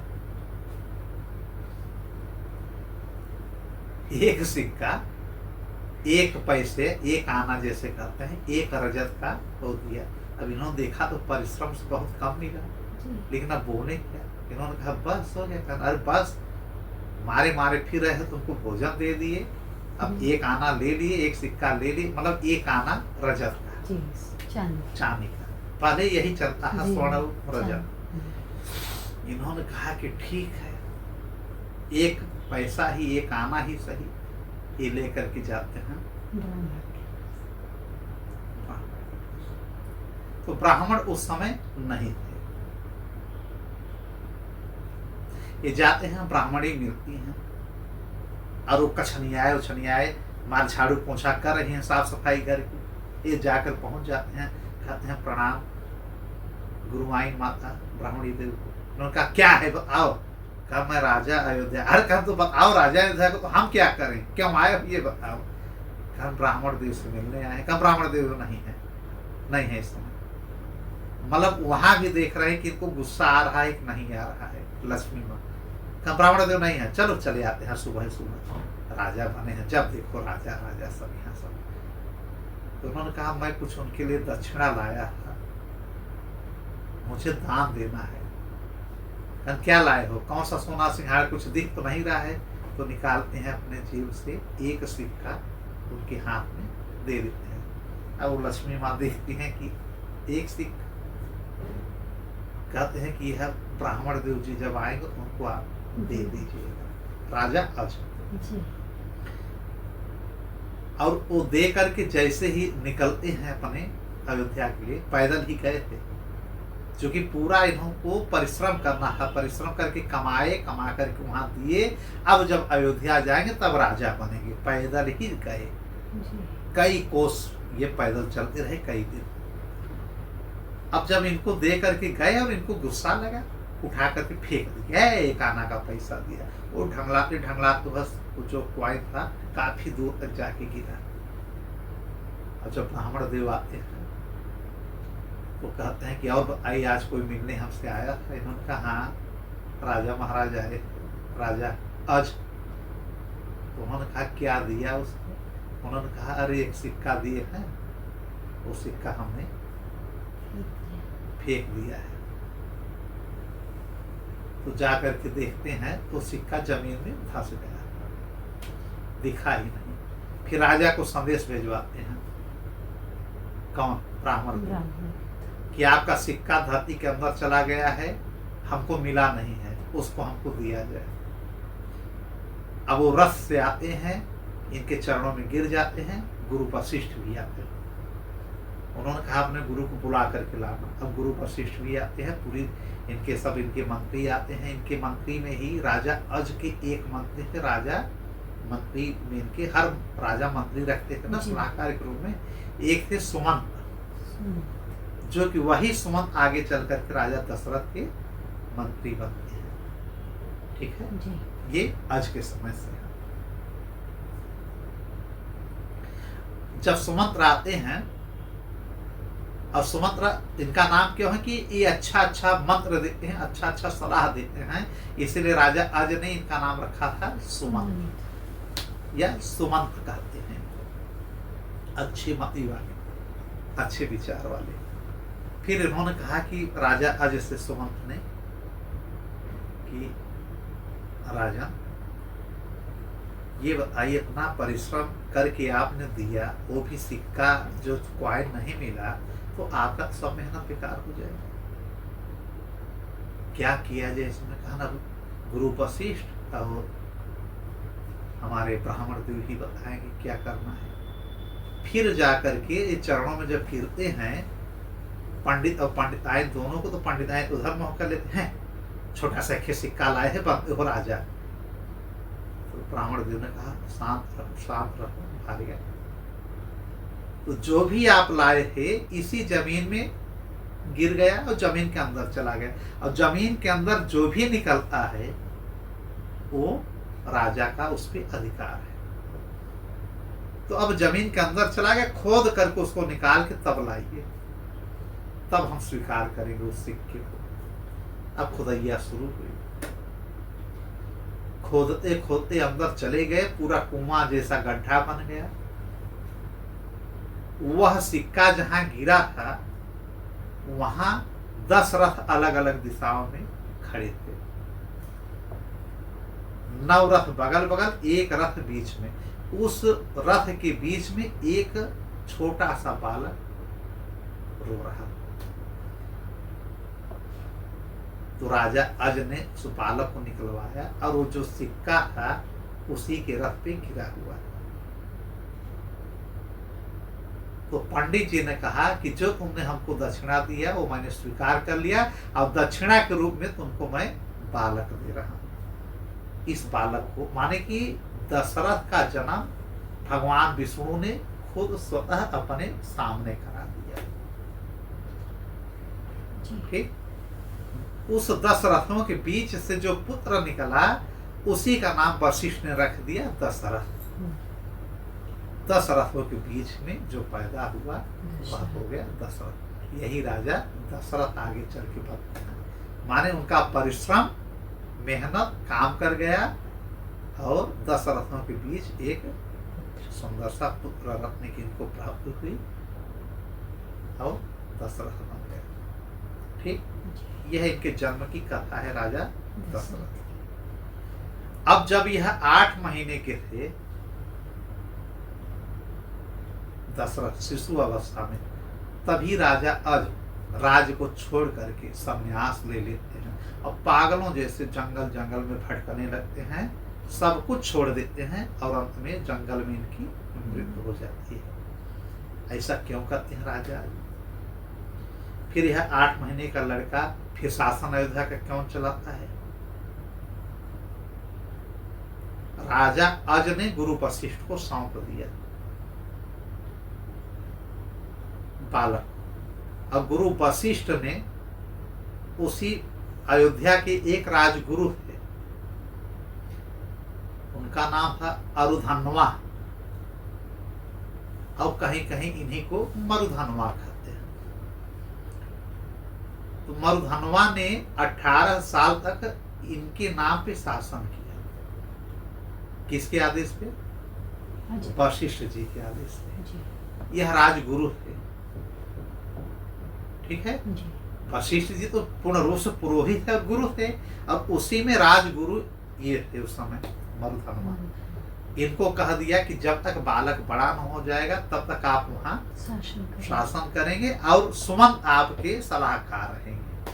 एक सिक्का, 1 पैसे, 1 आना जैसे कहते हैं, 1 रजत का हो दिया। अब इन्होंने देखा तो परिश्रम से बहुत कम मिला, लेकिन अब बोले क्या, इन्होंने कहा बस हो गया। अरे बस, मारे मारे फिर रहे, तुमको भोजन दे दिए, अब 1 आना ले लिए, 1 सिक्का ले लिए, मतलब 1 आना रजत का, चांदी का, पहले यही चलता है, स्वर्ण रजत। इन्होंने कहा कि ठीक है, 1 पैसा ही, 1 आना ही सही, ये लेकर के जाते हैं। तो ब्राह्मण उस समय नहीं थे, ये जाते हैं, ब्राह्मणी मिलती हैं और वो कछनियाए उछनियाए मार झाड़ू पोछा कर रही हैं, साफ सफाई करके। ये जाकर पहुंच जाते हैं, कहते हैं प्रणाम गुरुमाइन माता ब्राह्मणी देव को। उन्होंने कहा क्या है बताओ। कहा मैं राजा अयोध्या। अरे कहा तो बताओ राजा अयोध्या को तो हम क्या करें, क्यों आए ये बताओ। कहा ब्राह्मण देव से मिलने आए। कहा ब्राह्मण देव नहीं है, नहीं है इस समय। मतलब वहां भी देख रहे हैं कि इनको गुस्सा आ रहा है कि नहीं आ रहा है लक्ष्मी माँ। कहा ब्राह्मण देव नहीं है, चलो चले आते हैं सुबह सुबह। राजा बने हैं, जब देखो राजा राजा सब यहाँ सब। तो उन्होंने कहा मैं कुछ उनके लिए दक्षिणा लाया था, मुझे दान देना है। कहा क्या लाए हो, कौन सा सोना सिंहार, कुछ दिख तो नहीं रहा है। तो निकालते हैं अपने जेब से 1 सिक्का, उनके हाथ में दे देते हैं। अब वो लक्ष्मी माँ देखती हैं कि 1 सिक्का, कहते हैं कि यह ब्राह्मण देव जी जब आएंगे तो उनको आप दे दीजिएगा, राजा आज। और वो दे करके जैसे ही निकलते हैं अपने अयोध्या के लिए, पैदल ही गए थे, क्योंकि पूरा इनको परिश्रम करना था, परिश्रम करके कमाए, कमा करके वहां दिए। अब जब अयोध्या जाएंगे तब राजा बनेंगे, पैदल ही गए। कई कोस ये पैदल चलते रहे कई दिन। अब जब इनको दे करके गए और इनको गुस्सा लगा, उठा करके फेंक दिया, 1 आना का पैसा दिया। वो ढंगलाते ढंगलाते बस जो क्वाइन था काफी दूर तक जाके गिरा। अब जब ब्राह्मण देव आते हैं वो कहते हैं कि और बताइए आज कोई मिलने हमसे आया था। इन्होंने कहा हाँ राजा महाराज आए, राजा आज। तो उन्होंने कहा क्या दिया उसको। उन्होंने कहा अरे 1 सिक्का दिए हैं, वो सिक्का हमने फेंक दिया है। तो जा करके देखते हैं तो सिक्का जमीन में धंस गया, दिखा ही नहीं। फिर राजा को संदेश भेजवाते हैं, कौन, ब्राह्मण कि आपका सिक्का धरती के अंदर चला गया है, हमको मिला नहीं है, उसको हमको दिया जाए। अब वो रथ से आते हैं, इनके चरणों में गिर जाते हैं। गुरु वशिष्ठ भी आते हैं। उन्होंने कहा अपने गुरु को बुला करके लाना। अब गुरु वशिष्ठ भी आते हैं, पूरी इनके सब इनके मंत्री आते हैं। इनके मंत्री में ही राजा अज के 1 मंत्री थे। राजा मंत्री में इनके हर राजा मंत्री रखते थे ना सलाहकार के रूप में। एक थे सुमंत, जो कि वही सुमंत आगे चल करके राजा दशरथ के मंत्री बनते हैं। ठीक है जी। ये आज के समय से है। जब सुमंत्र आते हैं, और सुमंत्र इनका नाम क्यों है कि ये अच्छा अच्छा मंत्र देते हैं, अच्छा अच्छा सलाह देते हैं, इसीलिए राजा आज ने इनका नाम रखा था सुमंत या सुमंत कहते हैं। अच्छे मति वाले, अच्छे विचार वाले। फिर इन्होंने कहा कि राजा अज से सुमंत ने कि राजा ये बताइए, इतना परिश्रम करके आपने दिया, वो भी सिक्का जो क्वाइन नहीं मिला, तो आपका सब मेहनत बेकार हो जाएगा। क्या किया जाए इसमें। कहा ना गुरु वशिष्ठ और हमारे ब्राह्मण देव ही बताएंगे क्या करना है। फिर जाकर के चरणों में जब फिरते हैं पंडित और पंडिताइन दोनों को तो पंडिताइन उधर मोह कर लेते हैं, छोटा सा एक सिक्का लाए हैं हो राजा। तो ब्राह्मण देव ने कहा शांत रहो भार्या, तो जो भी आप लाए थे इसी जमीन में गिर गया और जमीन के अंदर चला गया, और जमीन के अंदर जो भी निकलता है वो राजा का उस पर अधिकार है। तो अब जमीन के अंदर चला गया, खोद करके उसको निकाल के तब लाइए, तब हम स्वीकार करेंगे उस सिक्के को। अब खुदैया शुरू हुई, खोदते खोदते अंदर चले गए, पूरा कुआं जैसा गड्ढा बन गया। वह सिक्का जहां गिरा था वहां 10 रथ अलग अलग दिशाओं में खड़े थे, 9 रथ बगल बगल, एक रथ बीच में। उस रथ के बीच में एक छोटा सा बालक रो रहा। तो राजा अज ने उस बालक को निकलवाया और वो जो सिक्का था उसी के रथ पे गिरा हुआ। तो पंडित जी ने कहा कि जो तुमने हमको दक्षिणा दिया वो मैंने स्वीकार कर लिया, अब दक्षिणा के रूप में तुमको मैं बालक दे रहा हूं। इस बालक को माने कि दशरथ का जन्म भगवान विष्णु ने खुद स्वतः अपने सामने करा दिया। ठीक, उस 10 रथों के बीच से जो पुत्र निकला उसी का नाम वशिष्ठ ने रख दिया दशरथ। 10 रथों के बीच में जो पैदा हुआ वह हो गया दशरथ। यही राजा दशरथ आगे चल के बनते हैं, माने उनका परिश्रम मेहनत काम कर गया और 10 रथों के बीच एक सुंदर सा पुत्र रत्न की इनको प्राप्त हुई और दशरथ बन गया। ठीक, यह इनके जन्म की कथा है राजा दशरथ। अब जब यह 8 महीने के थे दशरथ शिशु अवस्था में, तभी राजा अज राज को छोड़ करके संन्यास ले लेते हैं और पागलों जैसे जंगल जंगल में भटकने लगते हैं, सब कुछ छोड़ देते हैं और अंत में जंगल में इनकी मृत्यु हो जाती है। ऐसा क्यों करते हैं राजा? फिर यह 8 महीने का लड़का फिर शासन अयोध्या का क्यों चलाता है? राजा अज ने गुरु वशिष्ठ को सौंप दिया बालक, और गुरु वशिष्ठ ने उसी अयोध्या के एक राजगुरु थे, उनका नाम था अरुधनवा, और कहीं कहीं इन्हीं को मरुधनवा कहते हैं। तो मरुधनवा ने 18 साल तक इनके नाम पे शासन किया। किसके आदेश पे? वशिष्ठ जी के आदेश पे। यह राजगुरु थे। ठीक है, वशिष्ठ जी तो पूर्ण रूप से पुरोहित है और गुरु थे, और उसी में राजगुरु ये थे उस समय मरुधनवा। इनको कह दिया कि जब तक बालक बड़ा न हो जाएगा तब तक आप वहाँ शासन करेंगे और सुमंत आपके सलाहकार रहेंगे।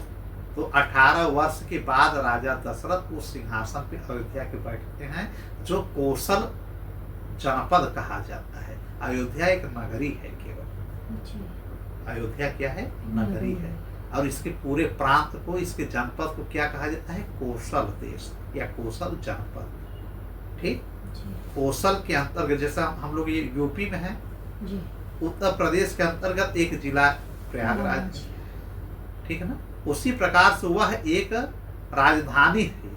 तो 18 वर्ष के बाद राजा दशरथ उस सिंहासन पे अयोध्या के बैठते हैं, जो कौशल जनपद कहा जाता है। अयोध्या एक नगरी है केवल। अयोध्या क्या है? नगरी है। और इसके पूरे प्रांत को, इसके जनपद को क्या कहा जाता है? कौशल देश या कौशल जनपद। ठीक, कौशल के अंतर्गत, जैसा हम लोग ये यूपी में है, उत्तर प्रदेश के अंतर्गत एक जिला प्रयागराज, ठीक है ना, उसी प्रकार से वह एक राजधानी थी।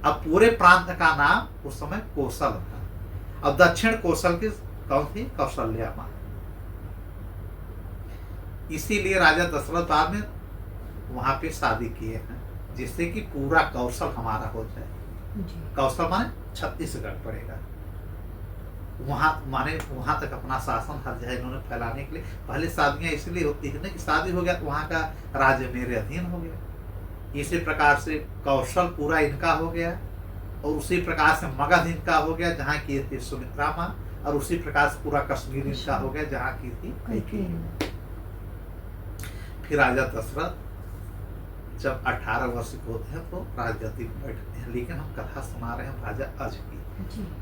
अब पूरे प्रांत का नाम उस समय कौशल था। अब दक्षिण कौशल की कौन थी? कौशल्या माँ। इसीलिए राजा दशरथ बाद में वहां पे शादी किए हैं, जिससे कि पूरा कौशल हमारा हो जाए। कौशल माने छत्तीसगढ़ पड़ेगा, वहां माने वहां तक अपना शासन हर जगह इन्होंने फैलाने के लिए। पहले शादियां इसलिए होती है ना कि शादी हो गया तो वहां का राज्य मेरे अधीन हो गया। इसी प्रकार से कौशल पूरा इनका हो गया, और उसी प्रकार से मगध इनका हो गया जहाँ की थी सुमित्रा माँ, और उसी प्रकार से पूरा कश्मीर इनका हो गया जहाँ की थी कैकेयी। फिर राजा दशरथ जब 18 वर्ष के होते हैं तो राजगद्दी पर बैठते हैं। लेकिन हम कथा सुना रहे हैं राजा अज की,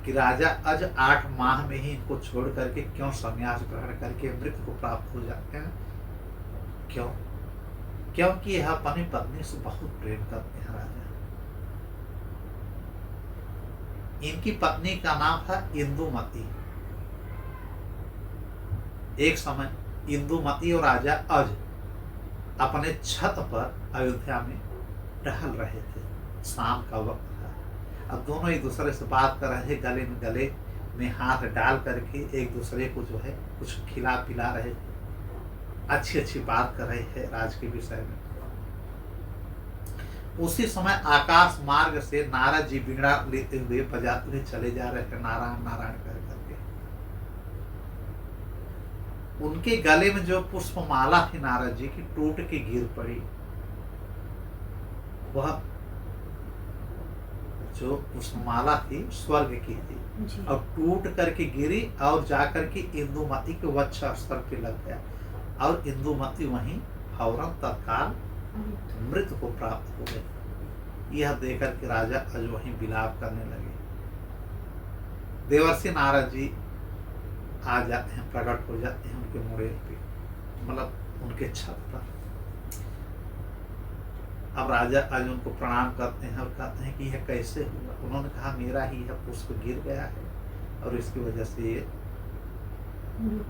कि राजा अज 8 माह में ही इनको छोड़ करके क्यों संन्यास ग्रहण करके मृत्यु को प्राप्त हो जाते हैं। क्यों? क्योंकि यह अपनी पत्नी से बहुत प्रेम करते हैं राजा। इनकी पत्नी का नाम था इंदुमती। एक समय इंदुमती और राजा अज अपने छत पर अयोध्या में टहल रहे थे। शाम का वक्त था। अब दोनों एक दूसरे से बात कर रहे थे, गले में हाथ डाल करके एक दूसरे को जो है कुछ खिला पिला रहे थे, अच्छी अच्छी बात कर रहे थे राज के विषय में। उसी समय आकाश मार्ग से नारद जी वीणा लेते हुए बजाते हुए चले जा रहे थे, नारायण नारायण कर करके। उनके गले में जो पुष्पमाला थी नारद जी की, टूट के गिर पड़ी। वह जो पुष्पमाला थी स्वर्ग की थी, और टूट करके गिरी और जाकर के इंदुमती के वक्ष स्तर पे लग गया, और इंदुमती वहीं फौरन तत्काल मृत्यु को प्राप्त हो गई। यह देखकर के राजा अज वहीं विलाप करने लगे। देवर्षि नारद जी आ जाते हैं, प्रकट हो जाते हैं उनके मुड़ेर पे, मतलब उनके छत पर। अब राजा आज उनको प्रणाम करते हैं और कहते हैं कि यह कैसे हुआ। उन्होंने कहा मेरा ही यह पुष्प गिर गया है और इसकी वजह से ये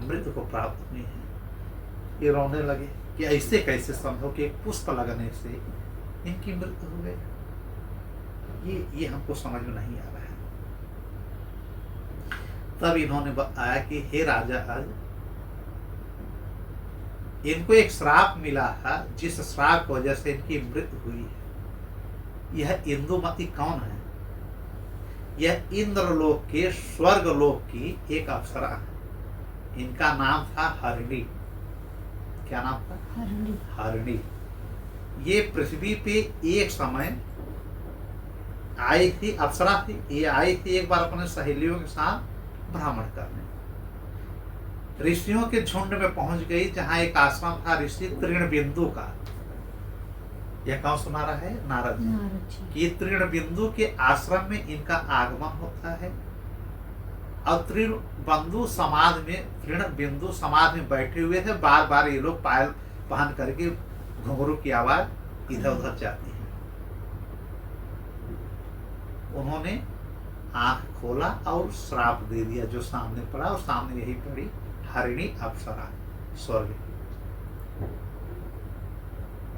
मृत्यु को प्राप्त हुई है। ये रोने लगे कि ऐसे कैसे संभव कि एक पुष्प लगने से इनकी मृत्यु हो गई। ये हमको समझ में नहीं आ रहा है। तब इन्होंने बताया कि हे राजा आज इनको एक श्राप मिला था, जिस श्राप की वजह से इनकी मृत्यु हुई है। यह इंदुमती कौन है? यह इंद्रलोक के स्वर्गलोक की एक अप्सरा है। इनका नाम था हरिणी। क्या नाम था? हरिणी। हरिणी। ये पृथ्वी पे एक समय आई थी, अप्सरा थी। ये आई थी एक बार अपने सहेलियों के साथ भ्रमण करने। ऋषियों के झुंड में पहुंच गई, जहां एक आश्रम था ऋषि तृणबिंदु का। यह कौन सुना रहा है? नारद जी। कि तृणबिंदु के आश्रम में इनका आगमन होता है, और तृणबिंदु समाज में बैठे हुए थे। बार बार ये लोग पायल पहन करके घुंघरू की आवाज इधर उधर जाती है। उन्होंने आंख खोला और श्राप दे दिया जो सामने पड़ा, और सामने यही पड़ी हरिणी अप्सरा स्वर्ग की।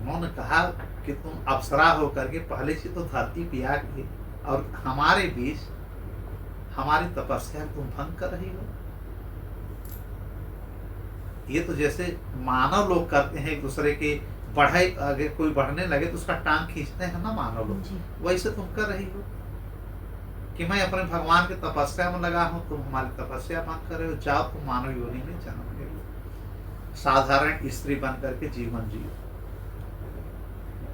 उन्होंने कहा कि तुम अप्सरा होकर के पहले से तो धरती पे आ गई, और हमारे बीच हमारी तपस्या तुम भंग कर रही हो। ये तो जैसे मानव लोग करते हैं, एक दूसरे के बढ़ाई, अगर कोई बढ़ने लगे तो उसका टांग खींचते हैं ना मानव लोग, वैसे तुम कर रही हो कि मैं अपने भगवान की तपस्या में लगा हूं, तुम हमारी तपस्या भंग कर रहे हो। जाओ तुम मानव योनि में जन्म ले लो, साधारण स्त्री बन करके जीवन जियो।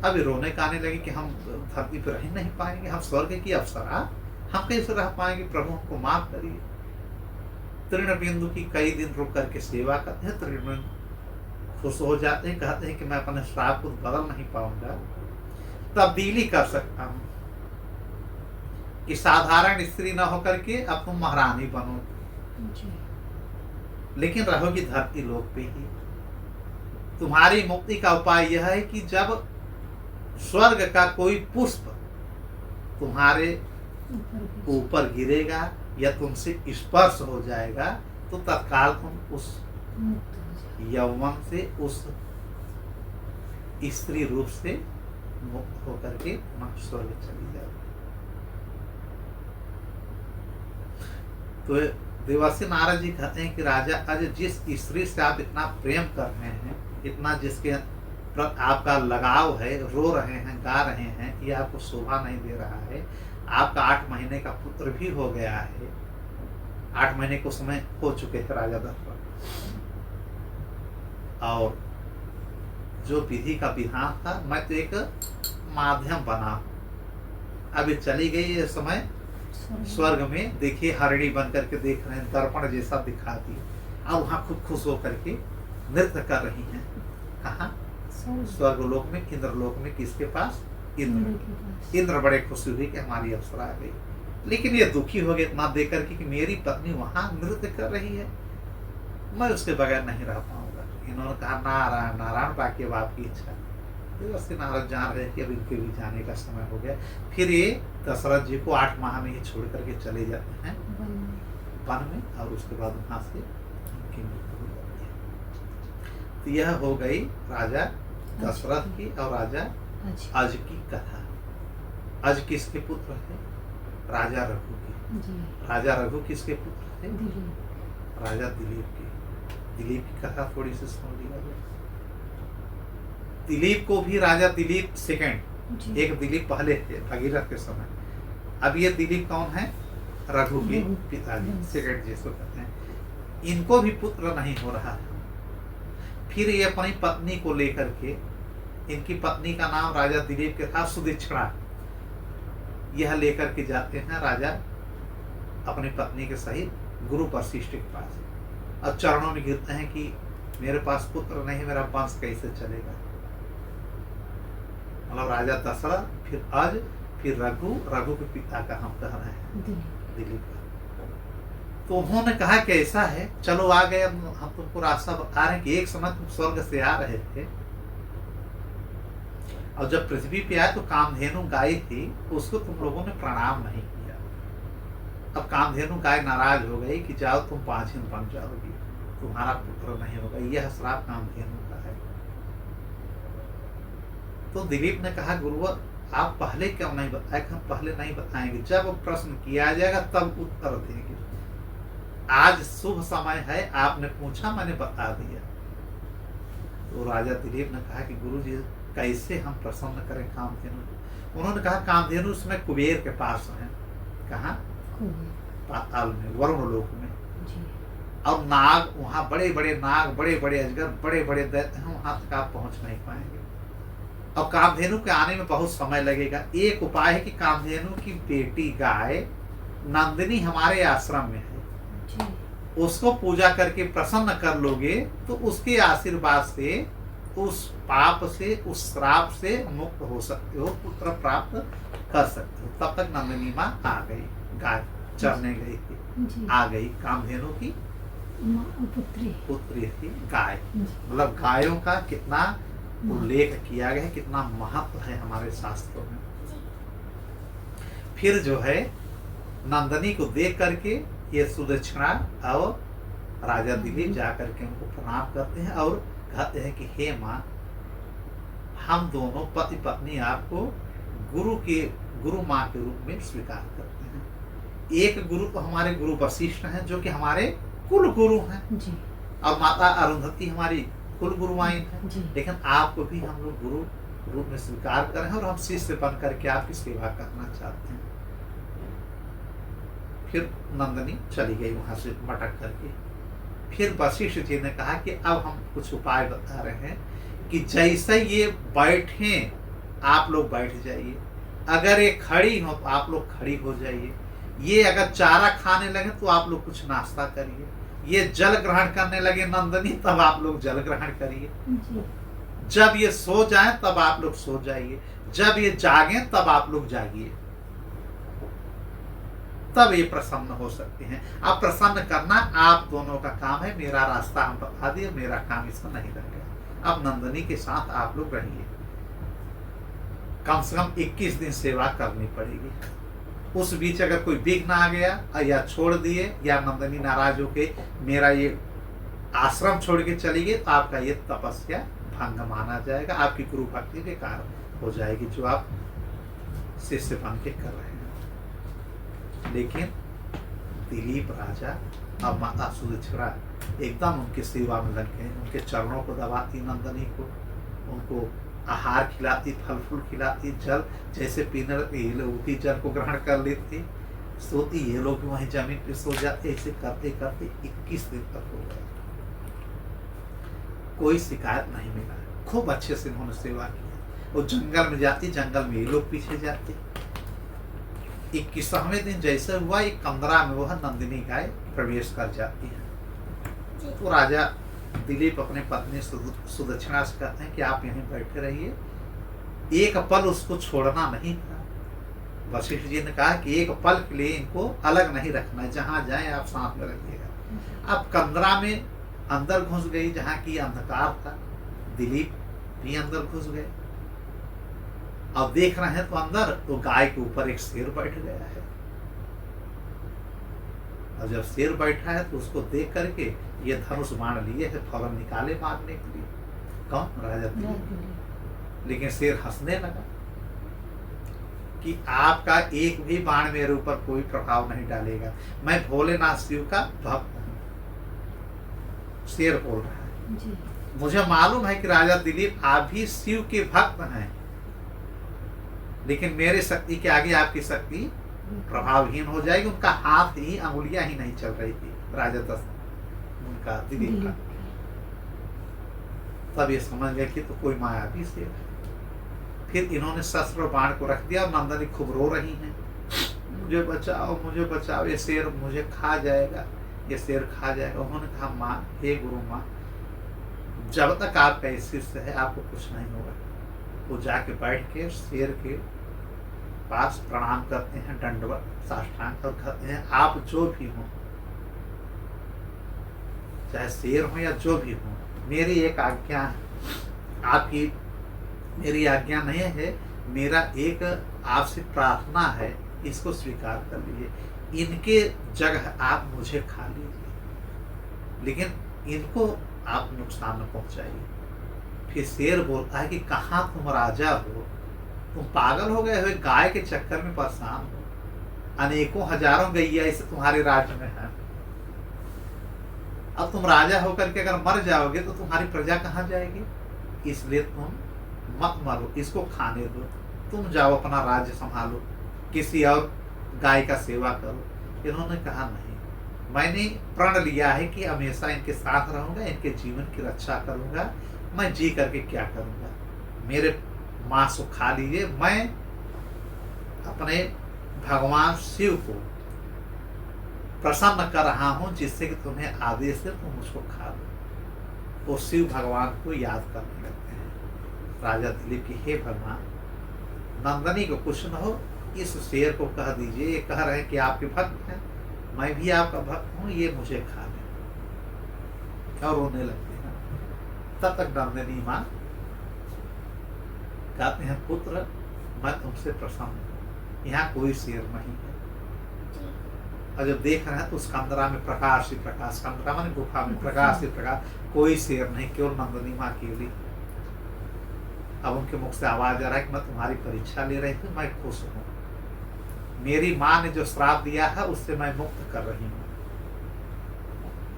अब रोने का आने लगे कि हम धरती पर रह नहीं पाएंगे, हम स्वर्ग की अप्सरा, हम कैसे रह पाएंगे? प्रभु हमको माफ करिए। तृणबिंदु की कई दिन रुक करके सेवा करते हैं। तृणबिंदु खुश हो जाते हैं, कहते हैं कि मैं अपने श्राप को बदल नहीं पाऊंगा, तब्दीली कर सकता हूं कि साधारण स्त्री न होकर के अब तुम महारानी बनोगी, लेकिन रहोगी धरती लोक पे ही। तुम्हारी मुक्ति का उपाय यह है कि जब स्वर्ग का कोई पुष्प तुम्हारे ऊपर गिरेगा या तुमसे स्पर्श हो जाएगा, तो तत्काल तुम उस यौवन से, उस स्त्री रूप से मुक्त होकर के स्वर्ग चली जाओ। तो देवर्षि नारद जी कहते हैं कि राजा आज जिस स्त्री से आप इतना प्रेम कर रहे हैं, इतना जिसके आपका लगाव है, रो रहे हैं, गा रहे हैं, ये आपको शोभा नहीं दे रहा है। आपका 8 महीने का पुत्र भी हो गया है, 8 महीने को समय हो चुके थे राजा दशरथ, और जो विधि का विधान था, मैं तो एक माध्यम बना। अभी चली गई ये समय स्वर्ग में, देखिए हरिणी बन करके देख रहे हैं, दर्पण जैसा दिखाती, अब वहां खुद खुश होकर के नृत्य कर रही हैं। कहाँ? स्वर्गलोक में, इंद्रलोक में। किसके पास? इंद्र बड़े खुशी हुई कि हमारी अप्सरा आ गई, लेकिन ये दुखी हो गए इतना देख करके कि मेरी पत्नी वहां नृत्य कर रही है, मैं उसके बगैर नहीं रह पाऊंगा। इन्होंने कहा नारायण नारायण, बाकी अब आपकी इच्छा। तो उसके नारद जान रहे कि अब इनके भी जाने का समय हो गया। फिर ये दशरथ जी को 8 माह में ही छोड़ करके चले जाते हैं वन में, और उसके बाद वहां से उनकी मृत्यु हो जाती है। तो यह हो गई राजा दशरथ की और राजा अज की कथा। अज किसके पुत्र थे? राजा रघु के। राजा रघु किसके पुत्र थे? राजा दिलीप के। दिलीप की कथा थोड़ी सी सुन ली जाए। दिलीप को भी राजा दिलीप सेकंड, एक दिलीप पहले थे भगीरथ के समय। अब ये दिलीप कौन है? रघु के पिताजी, सेकंड जिसको कहते हैं। इनको भी पुत्र नहीं हो रहा है। फिर ये अपनी पत्नी को लेकर के, इनकी पत्नी का नाम राजा दिलीप के था सुदीक्षणा, यह लेकर के जाते हैं राजा अपनी पत्नी के सहित गुरु वशिष्ठ के पास। अब चरणों में गिरते हैं कि मेरे पास पुत्र नहीं, मेरा वंश कैसे चलेगा। मतलब राजा दशरथ, फिर अज, फिर रघु, रघु के पिता का हम कह रहे हैं दिलीप का। तो उन्होंने कहा कि ऐसा है, चलो आ गए, हम तुमको रास्ता बता रहे हैं कि एक समय तुम स्वर्ग से आ रहे थे और जब पृथ्वी पे आए तो कामधेनु गाय थी, उसको तुम लोगों ने प्रणाम नहीं किया। अब कामधेनु गाय नाराज हो गई कि जाओ तुम पाँचीन बन जाओगी, तुम्हारा पुत्र नहीं होगा। यह श्राप कामधेनु का है। तो दिलीप ने कहा गुरुवर आप पहले क्यों नहीं बताए? हम पहले नहीं बताएंगे, जब प्रश्न किया जाएगा तब उत्तर देंगे। आज शुभ समय है, आपने पूछा मैंने बता दिया। तो राजा दिलीप ने कहा कि गुरु जी कैसे हम प्रसन्न करें कामधेनु को? उन्होंने कहा कामधेनु उसमें कुबेर के पास है। कहाँ? पाताल में, वरुण लोक में। और नाग वहाँ, बड़े बड़े नाग, बड़े बड़े अजगर, बड़े बड़े दैत्य हैं, वहां तक आप पहुंच नहीं पाएंगे। और कामधेनु के आने में बहुत समय लगेगा। एक उपाय है कि कामधेनु की बेटी गाय नंदिनी हमारे आश्रम में है, उसको पूजा करके प्रसन्न कर लोगे तो उसके आशीर्वाद से, उस पाप से, उस श्राप से मुक्त हो सकते हो, पुत्र प्राप्त कर सकते हो। तब तक नंदिनी माँ आ गई, गाय चरने गई थी, आ गई। कामधेनु की पुत्री थी गाय। मतलब गायों का कितना उल्लेख किया गया है, कितना महत्व है हमारे शास्त्रों में। फिर जो है नंदिनी को देख करके ये सुदक्षिणा और राजा दिलीप जाकर के उनको प्रणाम करते हैं और कहते हैं कि हे माँ, हम दोनों पति पत्नी आपको गुरु माँ के रूप में स्वीकार करते हैं। एक गुरु तो हमारे गुरु वशिष्ठ हैं जो कि हमारे कुल गुरु हैं, और माता अरुंधति हमारी कुल गुरुआइन है। लेकिन आपको भी हम लोग गुरु रूप में स्वीकार कर रहे हैं और हम शिष्य बन करके आपकी सेवा करना चाहते हैं। फिर नंदिनी चली गई वहां से मटक करके। फिर वशिष्ठ जी ने कहा कि अब हम कुछ उपाय बता रहे हैं कि जैसे ये बैठे आप लोग बैठ जाइए, अगर ये खड़ी हो तो आप लोग खड़ी हो जाइए, ये अगर चारा खाने लगे तो आप लोग कुछ नाश्ता करिए, ये जल ग्रहण करने लगे नंदिनी तब आप लोग जल ग्रहण करिए, जब ये सो जाए तब आप लोग सो जाइए, जब ये जागे तब आप लोग जागिए, तब ये प्रसन्न हो सकते हैं। अब प्रसन्न करना आप दोनों का काम है, मेरा रास्ता हम बता दिए, मेरा काम इसमें नहीं लगेगा। अब नंदिनी के साथ आप लोग रहिए, कम से कम 21 दिन सेवा करनी पड़ेगी। उस बीच अगर कोई विघ्न आ गया या छोड़ दिए या नंदिनी नाराज होके मेरा ये आश्रम छोड़ के चली गई तो आपका ये तपस्या भंग माना जाएगा, आपकी गुरु भक्ति बेकार हो जाएगी जो आप शिष्य बन के कर रहे हैं। लेकिन दिलीप राजा और माता सुदक्षिणा एकदम उनकी सेवा में लग गए, उनके चरणों को दबाती नंदिनी को, उनको आहार खिलाती, फल फूल खिलाती, जल जैसे पीने ये लोग भी जल को ग्रहण कर लेती, सोती ये लोग भी वहीं जमीन पे सो जाते। ऐसे करते करते 21 दिन तक हो गया, कोई शिकायत नहीं मिला। खूब अच्छे से उन्होंने सेवा की। वो जंगल में जाती, जंगल में ये लोग पीछे जाते। 21वें दिन जैसे हुआ एक कमरा में वह नंदिनी गाय प्रवेश कर जाती है। तो राजा दिलीप अपने पत्नी सुदक्षिणा से कहते हैं कि आप यहीं बैठे रहिए, एक पल उसको छोड़ना नहीं था। वशिष्ठ जी ने कहा कि एक पल के लिए इनको अलग नहीं रखना है, जहां जाए आप साथ में रखिएगा। अब कंदरा में अंदर घुस गई जहाँ की अंधकार था। दिलीप भी अंदर घुस गए। अब देख रहे हैं तो अंदर तो गाय के ऊपर एक शेर बैठ गया है। और जब शेर बैठा है तो उसको देख करके ये धनुष बाण लिए है, फौरन निकाले मारने के लिए। कौन? राजा दिलीप। लेकिन शेर हंसने लगा कि आपका एक भी बाण मेरे ऊपर कोई प्रभाव नहीं डालेगा, मैं भोलेनाथ शिव का भक्त हूं। शेर बोल रहा है जी। मुझे मालूम है कि राजा दिलीप आप भी शिव के भक्त हैं, लेकिन मेरे शक्ति के आगे आपकी शक्ति प्रभावहीन हो जाएगी। उनका हाथ ही, अंगुलियां ही नहीं चल रही थी राजा उनका दिलीप का। तब ये समझ गए कि तो कोई मायावी शेर है। फिर इन्होंने शस्त्र और बाण को रख दिया और नंदनी खूब रो रही हैं, मुझे बचाओ, मुझे बचाओ, ये शेर मुझे खा जाएगा, ये शेर खा जाएगा। उन्होंने कहा माँ, हे गुरु माँ, जब तक आपका इस शिष्य है आपको कुछ नहीं होगा। वो जाके बैठ के शेर के पास प्रणाम करते हैं, दंडवत साष्टांग, और कहते हैं आप जो भी हो, चाहे शेर हो या जो भी हो, मेरी एक आज्ञा है, आपकी मेरी आज्ञा नहीं है, मेरा एक आपसे प्रार्थना है, इसको स्वीकार कर लीजिए। इनके जगह आप मुझे खा लीजिए, लेकिन इनको आप नुकसान न पहुंचाइए। फिर शेर बोलता है कि कहाँ तुम राजा हो, तुम पागल हो गए हो, गाय के चक्कर में परेशान हो, अनेकों हजारों गैया इस तुम्हारे राज्य में है। अब तुम राजा होकर के अगर मर जाओगे तो तुम्हारी प्रजा कहाँ जाएगी, इसलिए तुम मत मरो, इसको खाने दो, तुम जाओ अपना राज्य संभालो, किसी और गाय का सेवा करो। इन्होंने कहा नहीं, मैंने प्रण लिया है कि हमेशा इनके साथ रहूंगा, इनके जीवन की रक्षा करूंगा, मैं जी करके क्या करूंगा, मेरे मांस को खा लीजिए, मैं अपने भगवान शिव को प्रसन्न कर रहा हूं, जिससे कि तुम्हें आदेश है तुम उसको खा लो। वो शिव भगवान को याद करने लगते हैं। राजा दिलीप की हे भगवान, नंदनी को कुछ न हो, इस शेर को कह दीजिए, ये कह रहे हैं कि आपके भक्त हैं, मैं भी आपका भक्त हूं, ये मुझे खा ले। और रोने लगते हैं। तब तक नंदनी माँ कहते हैं पुत्र, मैं तुमसे प्रसन्न हूं, यहाँ कोई शेर नहीं है। और जब देख रहे हैं तो उस कंदरा में प्रकाश ही प्रकाश, कंदरा माने गुफा में प्रकाश ही प्रकाश, कोई शेर नहीं, केवल नंदनी माँ अकेली। अब उनके मुख से आवाज आ रहा है कि मैं तुम्हारी परीक्षा ले रही थी, मैं खुश हूँ, मेरी माँ ने जो श्राप दिया है उससे मैं मुक्त कर रही हूँ।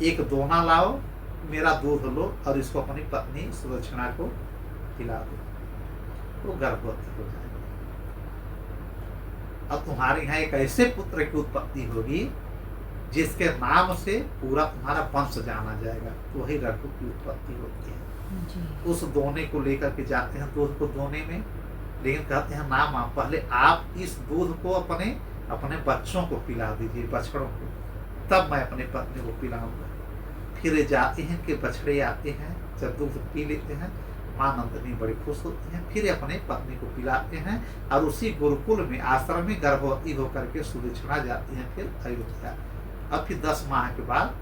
एक दोना लाओ, मेरा दूध लो और इसको अपनी पत्नी सुदक्षिणा को खिला दो, वो गर्भवती हो जाएगी। अब तुम्हारे यहाँ एक ऐसे पुत्र की उत्पत्ति होगी जिसके नाम से पूरा तुम्हारा वंश जाना जाएगा, तो वही रघु की उत्पत्ति होती है। जी। उस दोने को लेकर के जाते हैं दूध को दोने में, लेकिन कहते हैं ना माँ, पहले आप इस दूध को अपने अपने बच्चों को पिला दीजिए, बछड़ों को, तब मैं अपने पत्नी को पिलाऊंगा। फिर जाते हैं कि बछड़े आते हैं, जब दूध पी लेते हैं, माँ नंदनी बड़ी खुश होती हैं, फिर अपने पत्नी को पिलाते हैं, और उसी गुरुकुल में आश्रम में गर्भवती होकर के सुदक्षिणा जाती हैं फिर अयोध्या। अब फिर 10 माह के बाद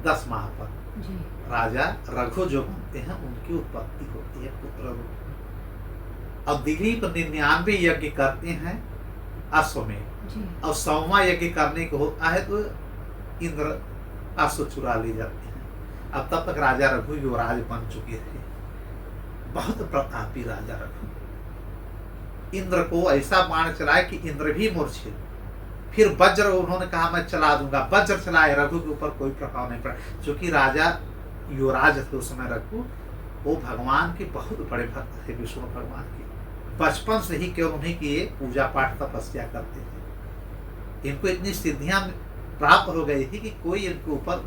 10 माह पर जी। राजा रघु जो बनते हैं उनकी उत्पत्ति होती है पुत्र रूप में। अब दिलीप 99 यज्ञ करते हैं अश्वमेध, जी। और 100वां यज्ञ करने को होता है तो इंद्र अश्व चुरा ले जाते हैं। अब तब तक राजा रघु युवराज बन चुके थे, बहुत प्रतापी राजा रघु। इंद्र को ऐसा बाण चलाए कि इंद्र भी मूर्छित। फिर वज्र उन्होंने कहा मैं चला दूंगा, वज्र चलाए, रघु के ऊपर कोई प्रभाव नहीं पड़ा, क्योंकि राजा युवराज थे उस समय रघु, वो भगवान के बहुत बड़े भक्त थे, विष्णु भगवान के। बचपन से ही केवल उन्हीं की पूजा पाठ तपस्या करते थे। इनको इतनी सिद्धियां प्राप्त हो गई थी कि कोई इनके ऊपर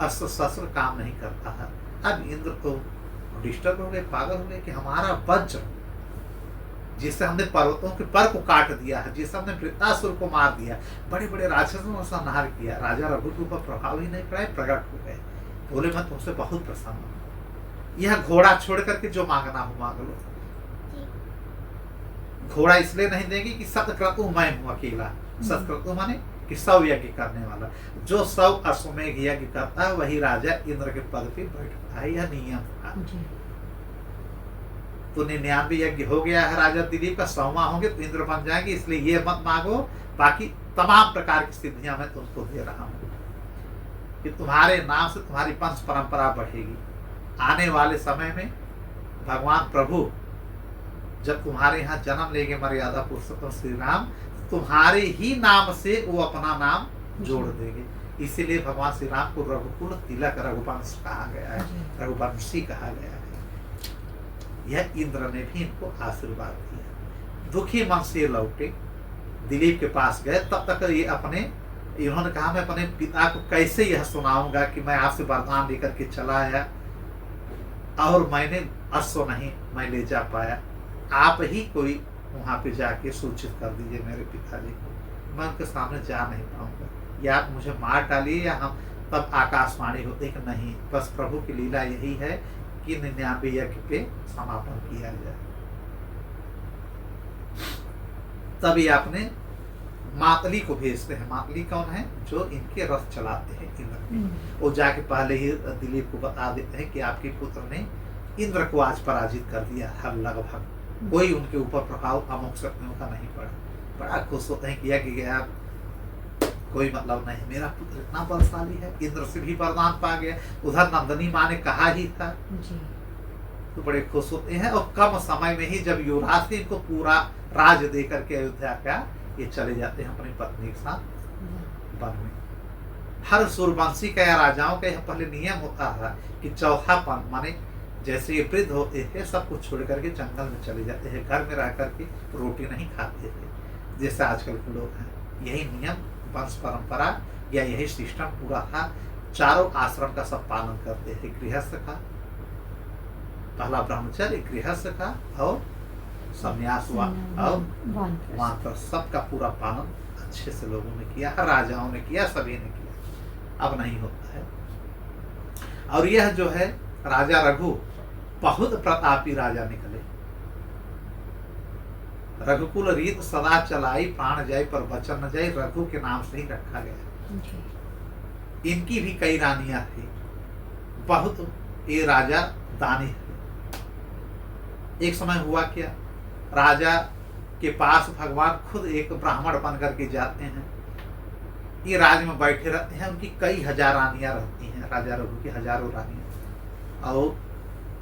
अस्त्र शस्त्र काम नहीं करता है। अब इंद्र तो डिस्टर्ब हो गए, पागल हो गए कि हमारा वज्र, जिससे हमने पर्वतों के पर को काट दिया है, जिससे हमने वृत्तासुर को मार दिया, बड़े बड़े राक्षसों का संहार किया, राजा रघु के ऊपर प्रभाव ही नहीं पड़ा, प्रकट हो गए। बोले मैं तुमसे बहुत प्रसन्न हूँ, यह घोड़ा छोड़ करके जो मांगना हो मांग लो। घोड़ा इसलिए नहीं देंगे कि सतक्रतु मैं हूँ अकेला, सतक्रतु माने कि 100 यज्ञ करने वाला, जो 100 अश्वमेघ यज्ञ करता है वही राजा इंद्र के पद पे बैठता है। यह नियम था। जी तो 99 यज्ञ हो गया है राजा दिलीप का, 100वां होंगे तो इंद्र बन जाएंगे। इसलिए ये मत मांगो, बाकी तमाम प्रकार की सिद्धियां मैं तुमको दे रहा हूं कि तुम्हारे नाम से तुम्हारी वंश परंपरा बढ़ेगी। आने वाले समय में भगवान प्रभु जब तुम्हारे यहाँ जन्म लेंगे मर्यादा पुरुषोत्तम श्री राम, तुम्हारे ही नाम से वो अपना नाम जोड़ देंगे। इसीलिए भगवान श्री राम को रघुकुल तिलक रघुवंश कहा गया है, रघुवंशी कहा गया है। यह इंद्र ने भी इनको आशीर्वाद दिया। दुखी मन से लौटे, दिलीप के पास गए, तब तक ये अपने इन्होंने कहा मैं अपने पिता को कैसे यह सुनाऊंगा कि मैं आपसे वरदान लेकर के चला आया और मैंने अश्व नहीं मैं ले जा पाया। आप ही कोई वहां पे जाके सूचित कर दीजिए मेरे पिताजी को, मैं उनके सामने जा नहीं पाऊंगा, या आप मुझे मार डालिए या हम तब आकाशवाणी होते कि नहीं, बस प्रभु की लीला यही है कि 99 यज्ञ पे समापन किया जाए। तभी आपने मातली को भेजते हैं। मातली कौन है? जो इनके रथ चलाते हैं इंद्र में। वो जाके पहले ही दिलीप को बता देते हैं कि आपके पुत्र ने इंद्र को आज पराजित कर दिया है, लगभग कोई उनके ऊपर प्रभाव अमुक शक्तियों का नहीं पड़ा। बड़ा खुश होते हैं किया कि गया कोई मतलब नहीं, मेरा पुत्र इतना बलशाली है, इंद्र से भी वरदान पा गया। उधर नंदनी माँ ने कहा ही था जी तो बड़े खुश होते हैं। और कम समय में ही जब युवराज थे इनको पूरा राज दे करके अयोध्या का ये चले जाते हैं अपनी पत्नी के साथ वन में। हर सूर्यवंशी का या राजाओं का यह पहले नियम होता था कि चौथापन माने जैसे ये वृद्ध होते थे सब कुछ छोड़ करके जंगल में चले जाते हैं, घर में रह करके रोटी नहीं खाते थे जैसे आजकल के लोग हैं। यही नियम वंश परंपरा या यही सिस्टम पूरा था। चारों आश्रम का सब पालन करते थे। गृहस्थ का पहला ब्रह्मचर्य, गृहस्थ का और संन्यास और वानप्रस्थ, सबका पूरा पालन अच्छे से लोगों ने किया, राजाओं ने किया, सभी ने किया। अब नहीं होता है। और यह जो है राजा रघु बहुत प्रतापी राजा निकले। रघुकुल रीत सदा चलाई, प्राण जाए पर वचन न जाए, रघु के नाम से ही रखा गया। इनकी भी कई रानियां थी, बहुत ये राजा दानी थे। एक समय हुआ क्या, राजा के पास भगवान खुद एक ब्राह्मण बन करके जाते हैं। ये राज में बैठे रहते हैं, उनकी कई हजार रानियां रहती हैं, राजा रघु की हजारों रानियां। और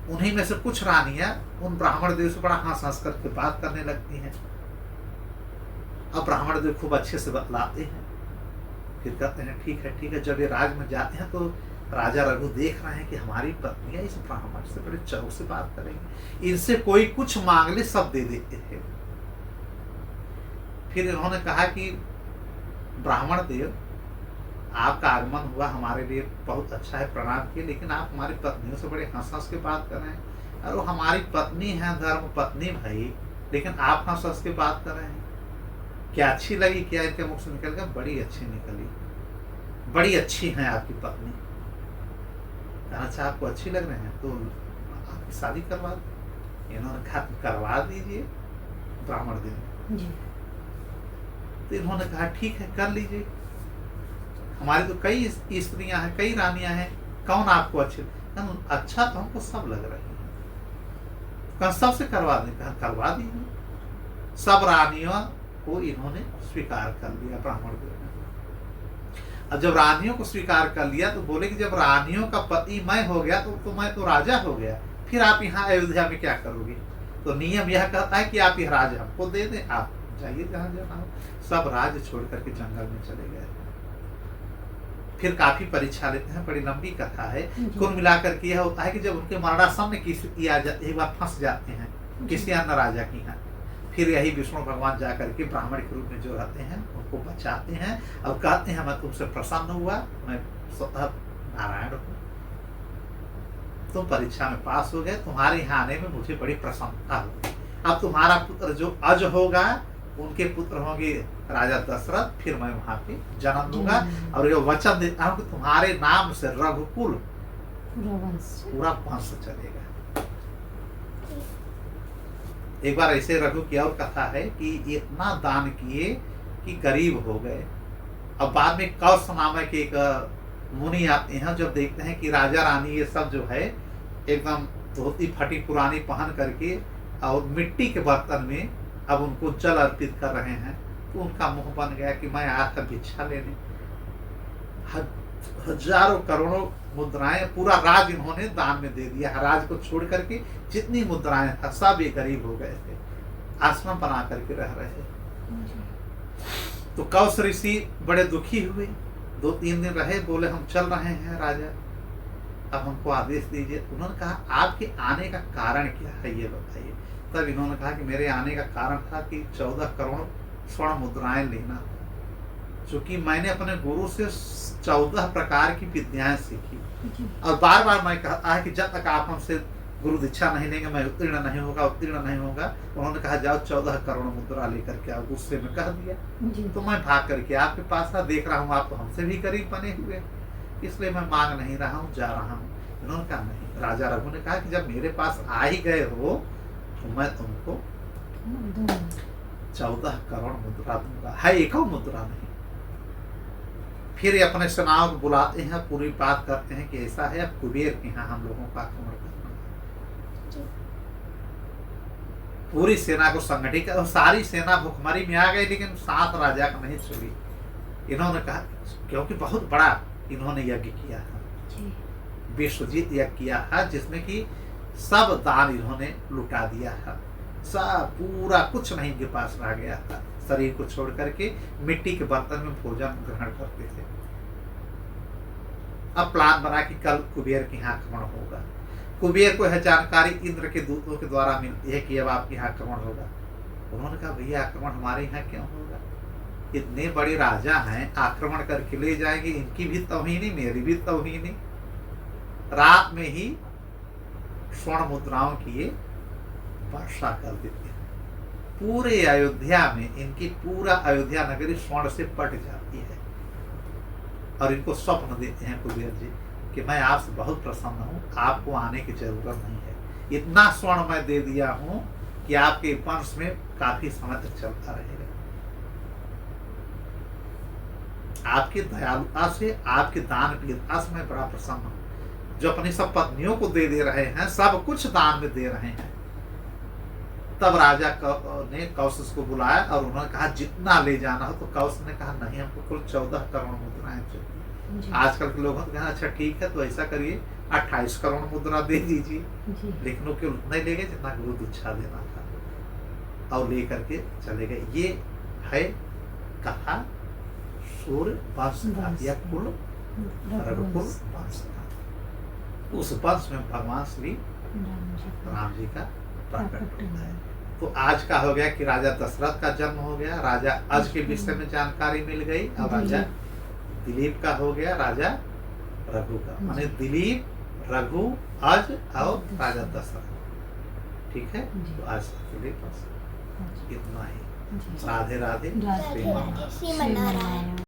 उन्हीं में से कुछ रानियां उन ब्राह्मण देव से बड़ा हंस हंस करके बात करने लगती हैं। अब ब्राह्मण देव खूब अच्छे से बतलाते हैं, फिर कहते हैं ठीक है ठीक है। जब ये राज में जाते हैं तो राजा रघु देख रहे हैं कि हमारी पत्नियां इस ब्राह्मण से बड़े चौक से बात करेंगे, इनसे कोई कुछ मांग ले सब दे देते थे। फिर इन्होंने कहा कि ब्राह्मण देव आपका आगमन हुआ हमारे लिए बहुत अच्छा है, प्रणाम किए, लेकिन आप हमारी पत्नियों से बड़े हंस हंस के बात कर रहे हैं। और वो हमारी पत्नी है, धर्म पत्नी भाई, लेकिन आप हंस हंस के बात कर रहे हैं। क्या अच्छी लगी? क्या इनके मुख से निकल गया? बड़ी अच्छी निकली, बड़ी अच्छी है आपकी पत्नी। अच्छा आपको अच्छी लग रहे हैं तो आपकी शादी करवा दो। इन्होंने कहा करवा दीजिए ब्राह्मण देव। तो इन्होंने कहा ठीक है कर लीजिए, हमारी तो कई स्त्रियां हैं, कई रानियां हैं, कौन आपको अच्छी? अच्छा तो हमको सब लग रही है, कहा सबसे करवा दें। कहा करवा दीजिए। सब रानियों को इन्होंने स्वीकार कर लिया ब्राह्मण देव ने। अब जब रानियों को स्वीकार कर लिया तो बोले कि जब रानियों का पति मैं हो गया तो मैं तो राजा हो गया, फिर आप यहाँ अयोध्या में क्या करोगे? तो नियम यह कहता है कि आप यह राज हमको दे दें, आप जाइए जहाँ जाना हो। सब राज्य छोड़ करके जंगल में चले गए। फिर काफी परीक्षा लेते हैं, बड़ी लंबी कथा है। कुल मिलाकर के यह होता है कि जब उनके मरणासन्न की स्थिति आ जाती है, एक बार फंस जाते हैं किसी अन्य राजा की यहाँ, फिर यही विष्णु भगवान जाकर के ब्राह्मण के रूप में जो रहते हैं उनको बचाते हैं और कहते हैं मैं तुमसे प्रसन्न हुआ, मैं स्वतः नारायण हूँ, तुम परीक्षा में पास हो गए, तुम्हारे यहाँ आने में मुझे बड़ी प्रसन्नता हुई। अब तुम्हारा पुत्र जो अज होगा, उनके पुत्र होंगे राजा दशरथ, फिर मैं वहां पे जन्म दूंगा और ये वचन देता हूँ कि तुम्हारे नाम से रघुकुल पूरा वंश चलेगा। एक बार ऐसे रघु की और कथा है कि इतना दान किए कि गरीब हो गए, अब बाद में कौश नामक एक मुनि आते हैं, जब देखते हैं कि राजा रानी ये सब जो है एकदम धोती फटी पुरानी पहन करके और मिट्टी के बर्तन में अब उनको जल अर्पित कर रहे हैं, तो उनका मुंह बन गया कि मैं आया था भिक्षा लेने। हजारों करोड़ों मुद्राएं, पूरा राज इन्होंने दान में दे दिया। राज को छोड़ करके जितनी मुद्राएं था सब ये गरीब हो गए थे, आश्रम बना करके रह रहे थे। तो कौश ऋषि बड़े दुखी हुए, 2-3 दिन रहे, बोले हम चल रहे हैं राजा, अब हमको आदेश दीजिए। उन्होंने कहा आपके आने का कारण क्या है ये बताइए। तब इन्होंने कहा कि मेरे आने का कारण था कि 14 करोड़ स्वर्ण मुद्राएं लेना, क्योंकि मैंने अपने गुरु से 14 प्रकार की विद्याएं सीखी, और बार बार मैं कहता है कि जब तक आप हमसे गुरु दीक्षा नहीं लेंगे मैं उत्तीर्ण नहीं होगा। उन्होंने कहा जाओ 14 करोड़ मुद्रा लेकर के आओ। गुस्से में कह दिया, तो मैं भाग करके आपके पास था, देख रहा हूँ आप तो हमसे भी गरीब बने हुए, इसलिए मैं मांग नहीं रहा हूँ, जा रहा हूँ। उन्होंने कहा नहीं। राजा रघु ने कहा कि जब मेरे पास आ ही गए हो तो मैं तुमको 14 करोड़ मुद्रा दूंगा, है एक मुद्रा नहीं। फिर ये अपने सेनाओं को बुलाते हैं, पूरी बात करते हैं कि ऐसा है, अब कुबेर के यहाँ हम लोगों का आक्रमण करना है। पूरी सेना को संगठित कर, सारी सेना भुखमरी में आ गई, लेकिन साथ राजा का नहीं छोड़ी। इन्होंने कहा क्योंकि बहुत बड़ा इन्होंने यज्ञ किया है, विश्वजीत यज्ञ किया है, जिसमें कि सब दान इन्होंने लुटा दिया है, सब पूरा कुछ नहीं इनके पास रह गया था। शरीर को छोड़ करके मिट्टी के बर्तन में भोजन ग्रहण करते थे। अब प्लान बना कि कल कुबेर के यहाँ आक्रमण होगा। कुबेर को यह जानकारी इंद्र के दूतों के द्वारा मिलती है कि अब आपके यहाँ आक्रमण होगा। उन्होंने कहा भैया आक्रमण हमारे यहाँ क्यों होगा, इतने बड़े राजा हैं, आक्रमण करके ले जाएंगे, इनकी भी तौहीनी मेरी भी तौहीनी। रात में ही स्वर्ण मुद्राओं की ये वर्षा कर देते हैं। पूरे अयोध्या में इनकी पूरा अयोध्या नगरी स्वर्ण से पट जाती है, और इनको स्वप्न देते हैं कुबेर जी कि मैं आपसे बहुत प्रसन्न हूँ, आपको आने की जरूरत नहीं है, इतना स्वर्ण मैं दे दिया हूँ कि आपके वंश में काफी समय तक चलता रहेगा। आपकी दयालुता से, आपके दान वीरता से मैं बड़ा प्रसन्न हूँ। जो अपनी सब पत्नियों को दे रहे हैं, सब कुछ दान में दे रहे हैं। तब राजा ने कौश को बुलाया और उन्होंने कहा जितना ले जाना हो। तो कौश ने कहा नहीं, हमको कुल 14 करोड़ मुद्राएं चाहिए। आजकल के लोगों ने कहा अच्छा ठीक है, तो ऐसा करिए 28 करोड़ मुद्रा दे दीजिए, लेकिन वो केवल उतना ही ले गए जितना गुरु दीक्षा देना था, और लेकर के चले गए। ये है कथा सूर्य वंश का, या कुल रघुकुल वंश का। उस वंश में भगवान श्री राम जी का प्रकट होता है। तो आज का हो गया कि राजा दशरथ का जन्म हो गया, राजा अज के विषय में जानकारी मिल गई। अब राजा दिलीप का हो गया, राजा रघु का, माने दिलीप, रघु, अज और राजा दशरथ। ठीक है, तो आज के लिए बस इतना ही। राधे राधे, श्रीमन नारायण।